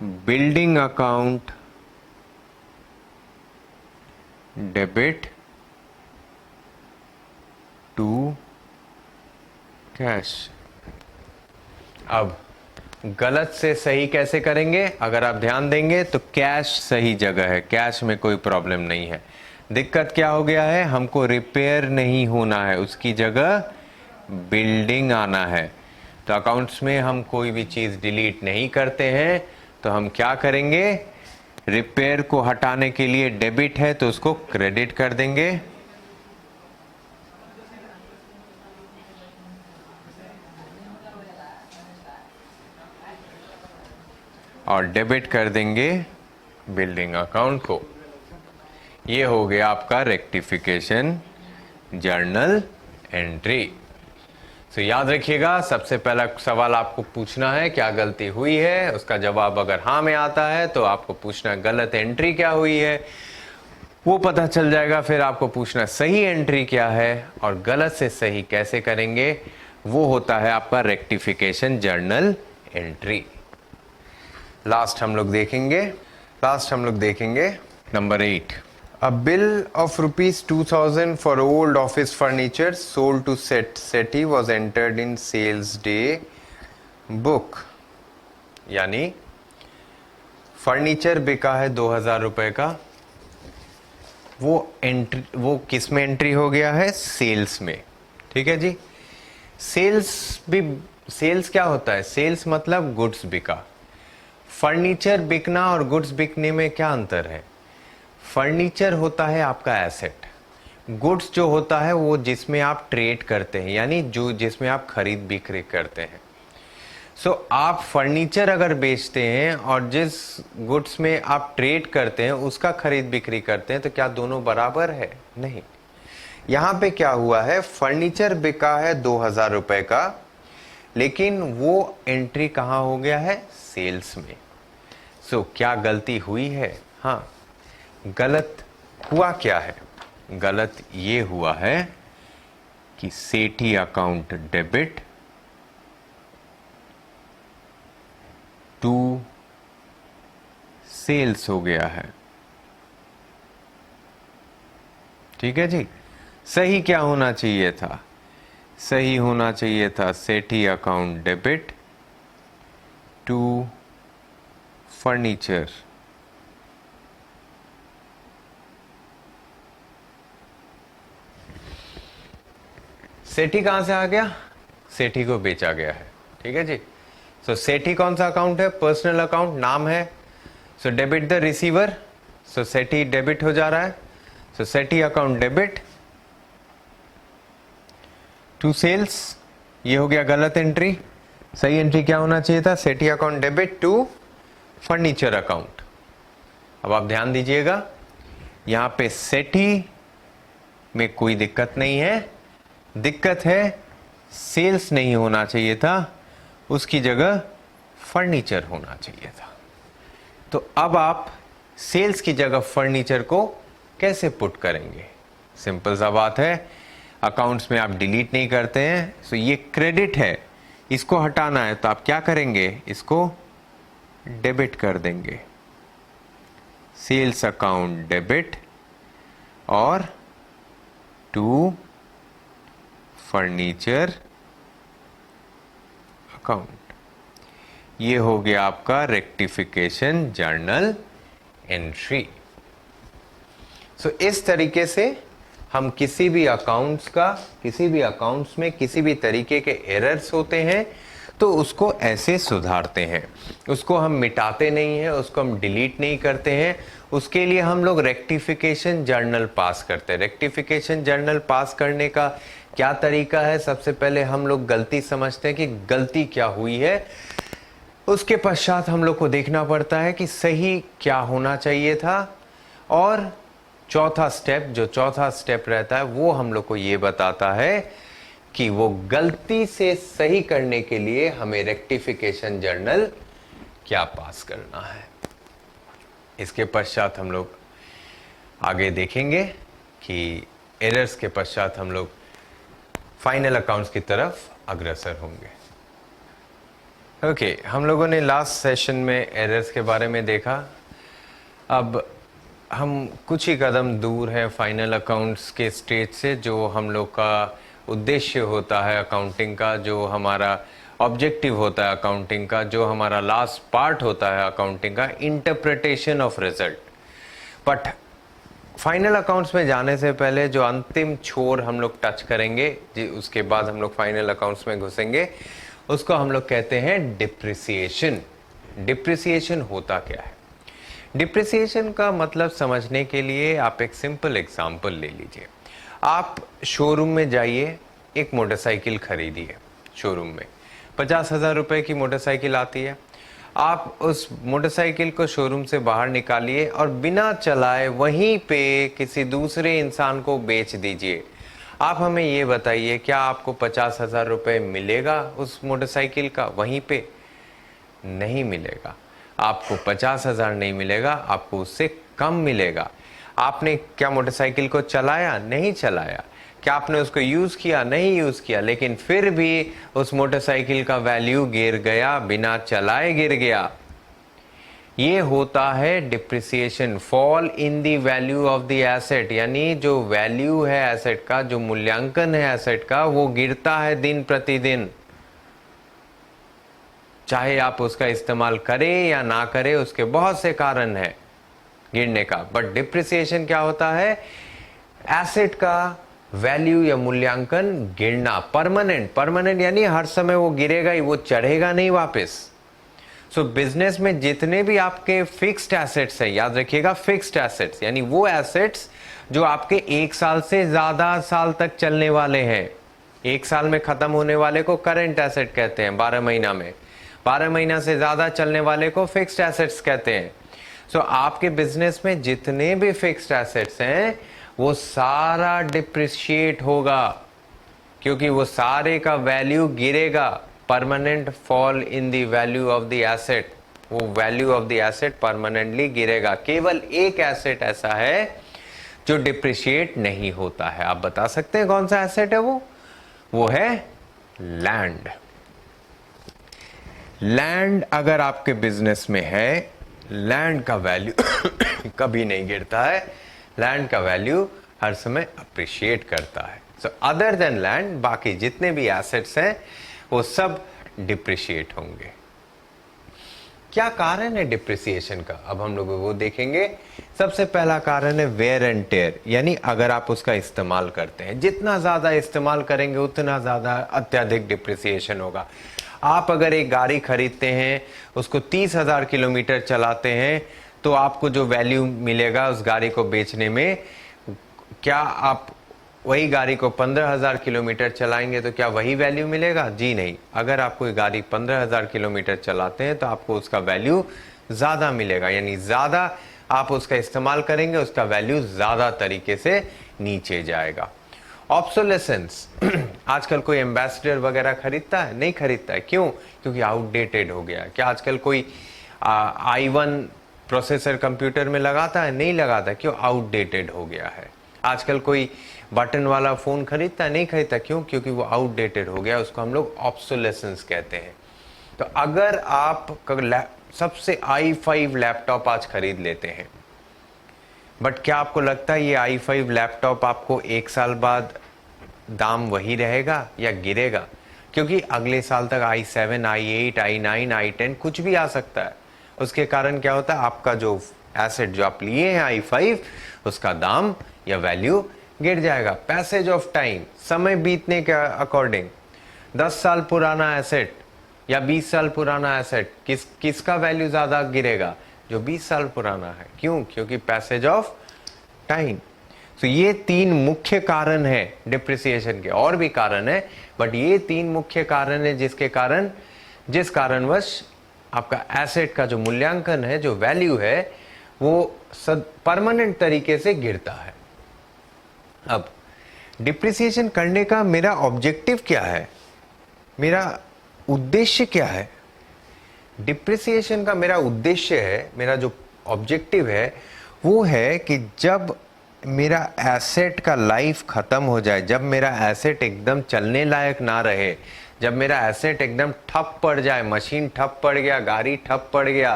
building account debit to cash. अब गलत से सही कैसे करेंगे? अगर आप ध्यान देंगे तो कैश सही जगह है, कैश में कोई प्रॉब्लम नहीं है। दिक्कत क्या हो गया है? हमको रिपेयर नहीं होना है, उसकी जगह बिल्डिंग आना है। तो अकाउंट्स में हम कोई भी चीज डिलीट नहीं करते हैं, तो हम क्या करेंगे? रिपेयर को हटाने के लिए डेबिट है तो उसको क्रेडिट कर देंगे, और डेबिट कर देंगे बिल्डिंग अकाउंट को। ये हो गया आपका रेक्टिफिकेशन जर्नल एंट्री। तो याद रखिएगा, सबसे पहला सवाल आपको पूछना है क्या गलती हुई है। उसका जवाब अगर हाँ में आता है तो आपको पूछना गलत एंट्री क्या हुई है, वो पता चल जाएगा। फिर आपको पूछना सही एंट्री क्या है, और गलत से सही कैसे करेंगे, वो होता है आपका रेक्टिफिकेशन जर्नल एंट्री। लास्ट हम लोग देखेंगे number 8। A bill of rupees 2,000 for old office furniture sold to SETI was entered in sales day book। यानी फर्नीचर बिका है 2,000 रुपए का, वो किस में एंट्री हो गया है? सेल्स में। ठीक है जी। सेल्स क्या होता है? सेल्स मतलब गुड्स बिका। फर्नीचर बिकना और गुड्स बिकने में क्या अंतर है? फर्नीचर होता है आपका एसेट, गुड्स जो होता है वो जिसमें आप ट्रेड करते हैं, यानी जो जिसमें आप खरीद बिक्री करते हैं। सो आप फर्नीचर अगर बेचते हैं और जिस गुड्स में आप ट्रेड करते हैं उसका खरीद बिक्री करते हैं, तो क्या दोनों बराबर है? नहीं। यहां पे क्या हुआ है? फर्नीचर बिका है 2,000 रुपए का, लेकिन वो एंट्री कहां हो गया है? सेल्स में। सो क्या गलती हुई है? हाँ, गलत हुआ क्या है? गलत ये हुआ है कि सेठी अकाउंट डेबिट टू सेल्स हो गया है। ठीक है जी। सही क्या होना चाहिए था? सही होना चाहिए था Sethi account debit to furniture. सेठी कहां से आ गया? सेठी को बेचा गया है। ठीक है जी। सो सेठी कौन सा अकाउंट है? पर्सनल अकाउंट, नाम है। So debit the receiver. So Sethi debit हो जा रहा है। सो सेठी अकाउंट डेबिट टू सेल्स। ये हो गया गलत एंट्री। सही एंट्री क्या होना चाहिए था? Sethi account debit to furniture account. अब आप ध्यान दीजिएगा, यहां पे सेठी में कोई दिक्कत नहीं है, दिक्कत है सेल्स नहीं होना चाहिए था, उसकी जगह फर्नीचर होना चाहिए था। तो अब आप सेल्स की जगह फर्नीचर को कैसे पुट करेंगे? सिंपल सा बात है, अकाउंट्स में आप डिलीट नहीं करते हैं। सो ये क्रेडिट है, इसको हटाना है तो आप क्या करेंगे? इसको डेबिट कर देंगे। सेल्स अकाउंट डेबिट और टू फर्नीचर अकाउंट। ये हो गया आपका रेक्टिफिकेशन जर्नल एंट्री। सो इस तरीके से हम किसी भी अकाउंट्स में किसी भी तरीके के एरर्स होते हैं तो उसको ऐसे सुधारते हैं। उसको हम मिटाते नहीं हैं, उसको हम डिलीट नहीं करते हैं। उसके लिए हम लोग रेक्टिफिकेशन जर्नल पास करते हैं। रेक्टिफिकेशन जर्नल पास करने का क्या तरीका है? सबसे पहले हम लोग गलती समझते हैं कि गलती क्या हुई है, उसके पश्चात हम लोग को देखना पड़ता है कि सही क्या होना चाहिए था, और चौथा स्टेप रहता है वो हम लोग को ये बताता है कि वो गलती से सही करने के लिए हमें रेक्टिफिकेशन जर्नल क्या पास करना है। इसके पश्चात हम लोग आगे देखेंगे कि एरर्स के पश्चात हम लोग फाइनल अकाउंट्स की तरफ अग्रसर होंगे। ओके, हम लोगों ने लास्ट सेशन में एरर्स के बारे में देखा। अब हम कुछ ही कदम दूर है फाइनल अकाउंट्स के स्टेज से। जो हम लोग का उद्देश्य होता है अकाउंटिंग का, जो हमारा ऑब्जेक्टिव होता है अकाउंटिंग का, जो हमारा लास्ट पार्ट होता है अकाउंटिंग का, interpretation of result. But final accounts में जाने से पहले जो अंतिम छोर हम लोग टच करेंगे, उसके बाद हम लोग फाइनल अकाउंट्स में घुसेंगे, उसको हम लोग कहते हैं डिप्रिसिएशन। डिप्रिसिएशन होता क्या है? डिप्रिसिएशन का मतलब समझने के लिए आप एक सिंपल एग्जांपल ले लीजिए। आप शोरूम में जाइए, एक मोटरसाइकिल खरीदिए। शोरूम में 50,000 रुपए की मोटरसाइकिल आती है। आप उस मोटरसाइकिल को शोरूम से बाहर निकालिए और बिना चलाए वहीं पे किसी दूसरे इंसान को बेच दीजिए। आप हमें ये बताइए, क्या आपको 50,000 रुपए मिलेगा उस मोटरसाइकिल का? वहीं पे नहीं मिलेगा। आपको 50,000 नहीं मिलेगा, आपको उससे कम मिलेगा। आपने क्या मोटरसाइकिल को चलाया? नहीं चलाया। क्या आपने उसको यूज किया? नहीं यूज किया। लेकिन फिर भी उस मोटरसाइकिल का वैल्यू गिर गया, बिना चलाए गिर गया। ये होता है depreciation, fall in the value of the asset. यानी जो वैल्यू है एसेट का, जो मूल्यांकन है एसेट का, वो गिरता है दिन प्रतिदिन। चाहे आप उसका इस्तेमाल करें या ना करें, उसके बहुत से कारण हैं गिरने का। बट डिप्रिसिएशन क्या होता है? एसेट का वैल्यू या मूल्यांकन गिरना, परमानेंट यानी हर समय वो गिरेगा ही, वो चढ़ेगा नहीं वापस। सो बिजनेस में जितने भी आपके फिक्स्ड एसेट्स है, याद रखिएगा फिक्स्ड एसेट्स यानी वो एसेट्स जो आपके 1 साल से ज्यादा साल तक चलने वाले हैं। 1 साल में खत्म होने वाले को करंट एसेट कहते हैं, 12 महीना में। 12 महीना से ज्यादा चलने वाले को फिक्स्ड एसेट्स कहते हैं। सो आपके बिजनेस में जितने भी फिक्स्ड एसेट्स हैं वो सारा डिप्रिशिएट होगा, क्योंकि वो सारे का वैल्यू गिरेगा। Permanent fall in the value of the asset, वो value of the asset permanently गिरेगा। केवल एक एसेट ऐसा है जो डिप्रिशिएट नहीं होता है। आप बता सकते हैं कौन सा एसेट है? वो है लैंड। लैंड अगर आपके बिजनेस में है, लैंड का वैल्यू कभी नहीं गिरता है, लैंड का वैल्यू हर समय अप्रिशिएट करता है। सो अदर देन लैंड बाकी जितने भी एसेट्स हैं वो सब डिप्रिशिएट होंगे। क्या कारण है डिप्रिसिएशन का, अब हम लोग वो देखेंगे। सबसे पहला कारण है वेयर एंड टेयर, यानी अगर आप उसका इस्तेमाल करते हैं, जितना ज्यादा इस्तेमाल करेंगे उतना ज्यादा अत्यधिक डिप्रिसिएशन होगा। आप अगर एक गाड़ी खरीदते हैं, उसको 30,000 किलोमीटर चलाते हैं, तो आपको जो वैल्यू मिलेगा उस गाड़ी को बेचने में, क्या आप वही गाड़ी को 15,000 किलोमीटर चलाएंगे तो क्या वही वैल्यू मिलेगा? जी नहीं। अगर आप कोई गाड़ी 15,000 किलोमीटर चलाते हैं तो आपको उसका वैल्यू ज़्यादा मिलेगा, यानी ज़्यादा आप उसका इस्तेमाल करेंगे, उसका वैल्यू ज़्यादा तरीके से नीचे जाएगा। ऑब्सोलेसेंस आजकल कोई एम्बेसडर वगैरह खरीदता है? नहीं खरीदता है। क्यों? क्योंकि आउटडेटेड हो गया है। क्या आजकल कोई i1 प्रोसेसर कंप्यूटर में लगाता है? नहीं लगाता। क्यों? आउटडेटेड हो गया है। आजकल कोई बटन वाला फ़ोन खरीदता है? नहीं खरीदता। क्यों? क्योंकि वो आउटडेटेड हो गया, उसको हम लोग ऑब्सोलेसेंस कहते हैं। तो अगर आप सबसे i5 लैपटॉप आज खरीद लेते हैं, बट क्या आपको लगता है ये i5 लैपटॉप आपको 1 साल बाद दाम वही रहेगा या गिरेगा? क्योंकि अगले साल तक i7, i8, i9, i10 कुछ भी आ सकता है। उसके कारण क्या होता है, आपका जो एसेट जो आप लिए हैं i5, उसका दाम या वैल्यू गिर जाएगा। पैसेज ऑफ टाइम, समय बीतने के अकॉर्डिंग 10 साल पुराना एसेट या 20 साल पुराना एसेट, किसका वैल्यू ज़्यादा गिरेगा? जो 20 साल पुराना है। क्यों? क्योंकि पैसेज ऑफ टाइम। तो ये 3 मुख्य कारण है डिप्रिसिएशन के, और भी कारण है, बट ये 3 मुख्य कारण है जिस कारणवश आपका एसेट का जो मूल्यांकन है, जो वैल्यू है, वो परमानेंट तरीके से गिरता है। अब डिप्रिसिएशन करने का मेरा ऑब्जेक्टिव क्या है, मेरा उद्देश्य क्या है? डिप्रिसिएशन का मेरा उद्देश्य है, मेरा जो ऑब्जेक्टिव है वो है कि जब मेरा एसेट का लाइफ खत्म हो जाए, जब मेरा एसेट एकदम चलने लायक ना रहे, जब मेरा एसेट एकदम ठप पड़ जाए, मशीन ठप पड़ गया, गाड़ी ठप पड़ गया,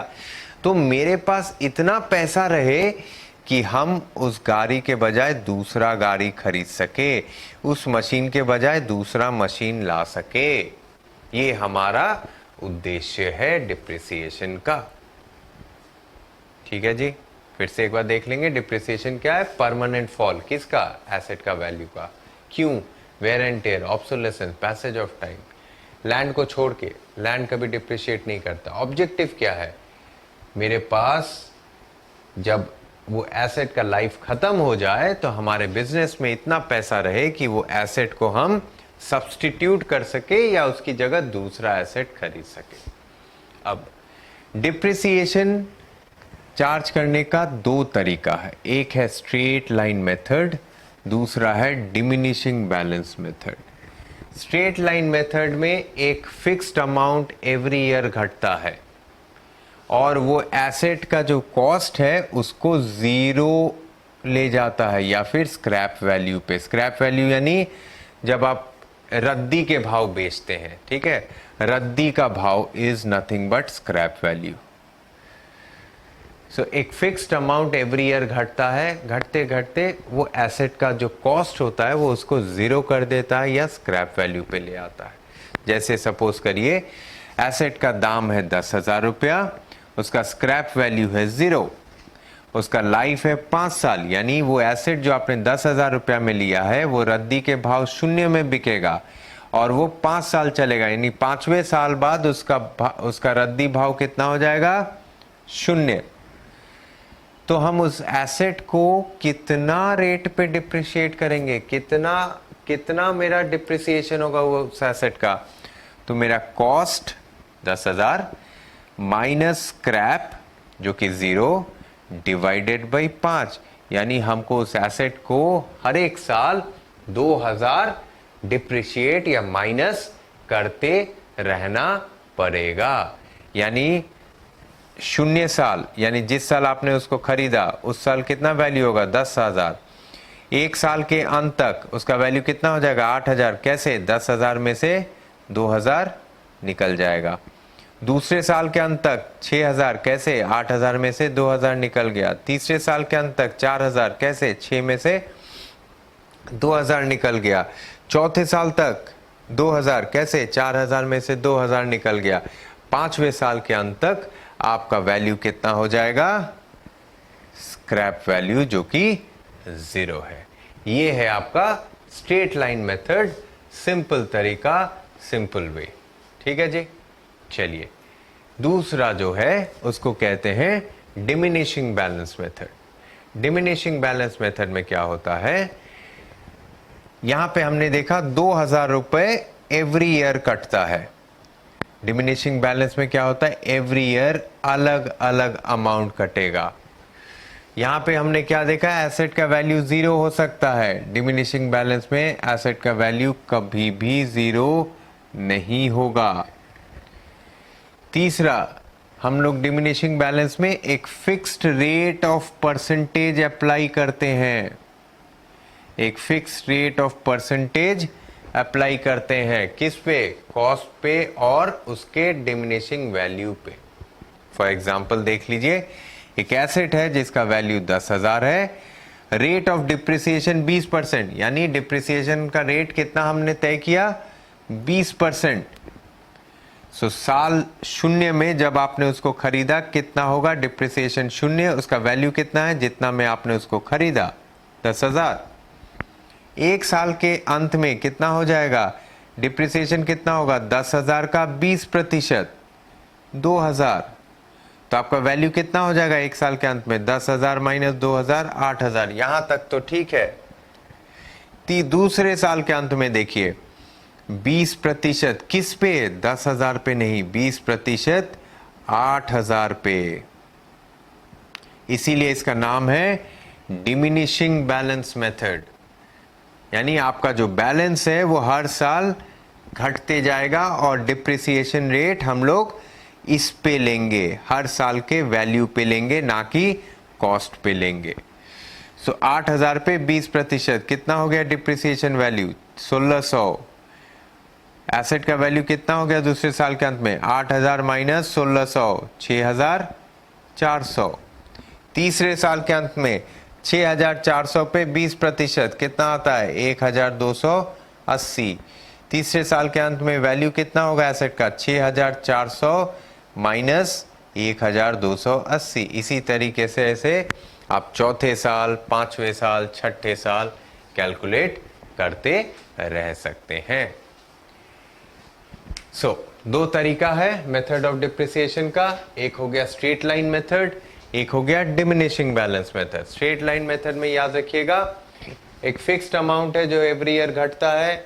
तो मेरे पास इतना पैसा रहे कि हम उस गाड़ी के बजाय दूसरा गाड़ी खरीद सके, उस मशीन के बजाय दूसरा मशीन ला सके। ये हमारा उद्देश्य है डिप्रिसिएशन का। ठीक है जी, फिर से एक बार देख लेंगे। डिप्रिसिएशन क्या है? परमानेंट फॉल किसका? एसेट का वैल्यू का। क्यों? Wear and tear, obsolescence, passage of time. Land को छोड़ के, लैंड कभी डिप्रिशिएट नहीं करता। ऑब्जेक्टिव क्या है? मेरे पास जब वो एसेट का लाइफ खत्म हो जाए तो हमारे बिजनेस में इतना पैसा रहे कि वो एसेट को हम सब्स्टिट्यूट कर सके या उसकी जगह दूसरा एसेट खरीद सके। अब डिप्रिसिएशन चार्ज करने का 2 तरीका है। एक है स्ट्रेट लाइन मेथड, दूसरा है diminishing balance method. Straight line method में एक फिक्स्ड अमाउंट एवरी ईयर घटता है और वो एसेट का जो कॉस्ट है उसको 0 ले जाता है या फिर स्क्रैप वैल्यू पे। स्क्रैप वैल्यू यानी जब आप रद्दी के भाव बेचते हैं, ठीक है, रद्दी का भाव is nothing but scrap value. So एक फिक्स्ड अमाउंट एवरी ईयर घटता है, घटते घटते वो एसेट का जो कॉस्ट होता है वो उसको 0 कर देता है या स्क्रैप वैल्यू पे ले आता है। जैसे सपोज करिए एसेट का दाम है 10,000 रुपया, उसका स्क्रैप वैल्यू है 0, उसका लाइफ है 5 साल, यानी वो एसेट जो आपने 10,000 रुपया में लिया है वो रद्दी के भाव 0 में बिकेगा और वो 5 साल चलेगा, यानी 5वें साल बाद उसका रद्दी भाव कितना हो जाएगा? 0। तो हम उस एसेट को कितना रेट पे डिप्रिशिएट करेंगे, कितना मेरा डिप्रिसिएशन होगा वो उस एसेट का? तो मेरा कॉस्ट 10,000 माइनस स्क्रैप जो कि 0 डिवाइडेड बाई 5, यानी हमको उस एसेट को हर एक साल 2,000 डिप्रिशिएट या माइनस करते रहना पड़ेगा। यानी 0 साल, यानी जिस साल आपने उसको खरीदा उस साल कितना वैल्यू होगा? 10,000। 1 साल के अंत तक उसका वैल्यू कितना हो जाएगा? 8,000। कैसे? 10,000 में से 2,000 निकल जाएगा। दूसरे साल के अंत तक 6000 कैसे, 8000 में से 2000 निकल गया। तीसरे साल के अंत तक 4000 कैसे, 6 में से 2000 निकल गया। चौथे साल तक 2000 कैसे, 4000 में से 2000 निकल गया। पांचवें साल के अंत तक आपका वैल्यू कितना हो जाएगा, स्क्रैप वैल्यू, जो कि 0 है। ये है आपका स्ट्रेट लाइन मेथड, सिंपल तरीका, सिंपल वे। ठीक है जी। चलिए दूसरा जो है उसको कहते हैं diminishing balance method. Diminishing balance method में क्या होता है, यहां पे हमने देखा 2000 रुपए एवरी ईयर कटता है। डिमिनिशिंग बैलेंस में क्या होता है, एवरी ईयर अलग अलग अमाउंट कटेगा। यहां पे हमने क्या देखा, एसेट का वैल्यू 0 हो सकता है। डिमिनिशिंग बैलेंस में एसेट का वैल्यू कभी भी 0 नहीं होगा। तीसरा, हम लोग डिमिनिशिंग बैलेंस में एक fixed rate of percentage apply करते हैं। एक fixed rate of percentage apply करते हैं किस पे, कॉस्ट पे और उसके डिमिनिशिंग वैल्यू पे। फॉर एग्जांपल देख लीजिए, एक एसेट है जिसका वैल्यू 10,000 है, रेट ऑफ डिप्रिसिएशन 20%, यानी डिप्रिसिएशन का रेट कितना हमने तय किया, 20%। सो साल शून्य में जब आपने उसको खरीदा कितना होगा, डिप्रिसिएशन 0, उसका वैल्यू कितना है, जितना में आपने उसको खरीदा 10,000। एक साल के अंत में कितना हो जाएगा, डिप्रिसिएशन कितना होगा, 10,000 का 20%, 2,000। तो आपका वैल्यू कितना हो जाएगा एक साल के अंत में, 10,000 माइनस 2,000, 8,000। यहां तक तो ठीक है। दूसरे साल के अंत में देखिए 20% किस पे, 10,000 पे नहीं, 20% 8,000 पे। इसीलिए इसका नाम है डिमिनिशिंग बैलेंस मेथड। यानी आपका जो बैलेंस है वो हर साल घटते जाएगा और डिप्रिसिएशन रेट हम लोग इस पे लेंगे, हर साल के वैल्यू पे लेंगे, ना कि कॉस्ट पे लेंगे। सो 8,000 पे 20% कितना हो गया डिप्रिसिएशन वैल्यू, 1,600। एसेट का वैल्यू कितना हो गया दूसरे साल के अंत में, 8,000 माइनस 1,600, 6,400। तीसरे साल के अंत में 6,400 पे 20% कितना आता है, 1,280। तीसरे साल के अंत में वैल्यू कितना होगा एसेट का, 6,400 माइनस 1,280। इसी तरीके से ऐसे आप चौथे साल, पांचवें साल, छठे साल कैलकुलेट करते रह सकते हैं। दो तरीका है मेथड ऑफ डिप्रिसिएशन का, एक हो गया स्ट्रेट लाइन मेथड, एक हो गया diminishing balance method. Straight line method में याद रखिएगा एक फिक्स्ड अमाउंट है जो एवरी ईयर घटता है।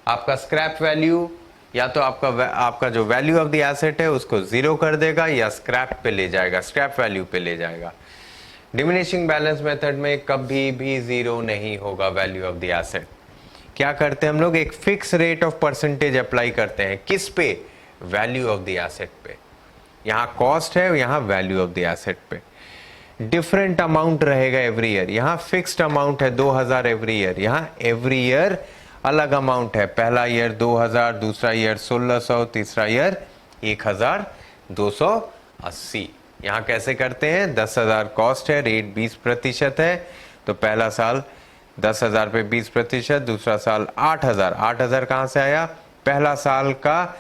आपका स्क्रैप वैल्यू या तो आपका जो वैल्यू ऑफ द एसेट है उसको 0 कर देगा या स्क्रैप पे ले जाएगा, स्क्रैप वैल्यू पे ले जाएगा। डिमिनिशिंग बैलेंस मेथड में कभी भी 0 नहीं होगा वैल्यू ऑफ द एसेट। क्या करते हैं हम लोग, एक fix rate of percentage apply करते हैं किस पे, वैल्यू ऑफ द एसेट पे। यहां कॉस्ट है, यहां वैल्यू ऑफ द एसेट पे। डिफरेंट अमाउंट रहेगा एवरी ईयर। यहां फिक्स्ड अमाउंट है 2,000 एवरी ईयर, यहां एवरी ईयर अलग अमाउंट है। पहला ईयर 2,000, दूसरा ईयर 1,600, तीसरा ईयर 1,280। यहां कैसे करते हैं, 10,000 कॉस्ट है, रेट 20% है, तो पहला साल 10,000 पे 20%, दूसरा साल 8,000। 8,000 कहां से आया, पहला साल का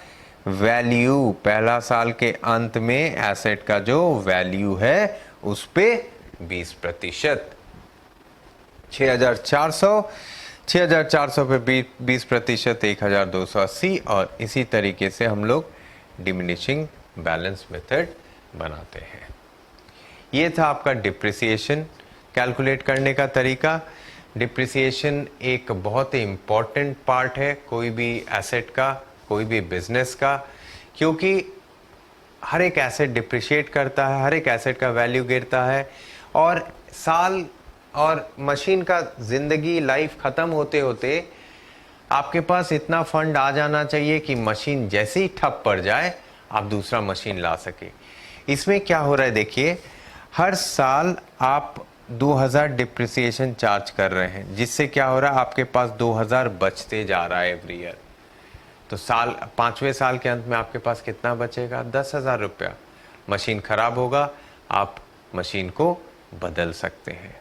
वैल्यू, पहला साल के अंत में एसेट का जो वैल्यू है उस पे 20%। 6,400 पे 20%, 1,280। और इसी तरीके से हम लोग डिमिनिशिंग बैलेंस मेथड बनाते हैं। ये था आपका डिप्रिसिएशन कैलकुलेट करने का तरीका। डिप्रिसिएशन एक बहुत ही इम्पॉर्टेंट पार्ट है कोई भी एसेट का, कोई भी बिजनेस का, क्योंकि हर एक एसेट डिप्रिशिएट करता है, हर एक एसेट का वैल्यू गिरता है और साल और मशीन का जिंदगी लाइफ खत्म होते होते आपके पास इतना फंड आ जाना चाहिए कि मशीन जैसे ही ठप पड़ जाए आप दूसरा मशीन ला सके। इसमें क्या हो रहा है देखिए, हर साल आप 2,000 डिप्रिसिएशन चार्ज कर रहे हैं, जिससे क्या हो रहा है आपके पास 2,000 बचते जा रहा है एवरी ईयर। तो 5वें साल के अंत में आपके पास कितना बचेगा? 10,000 रुपया। मशीन खराब होगा, आप मशीन को बदल सकते हैं।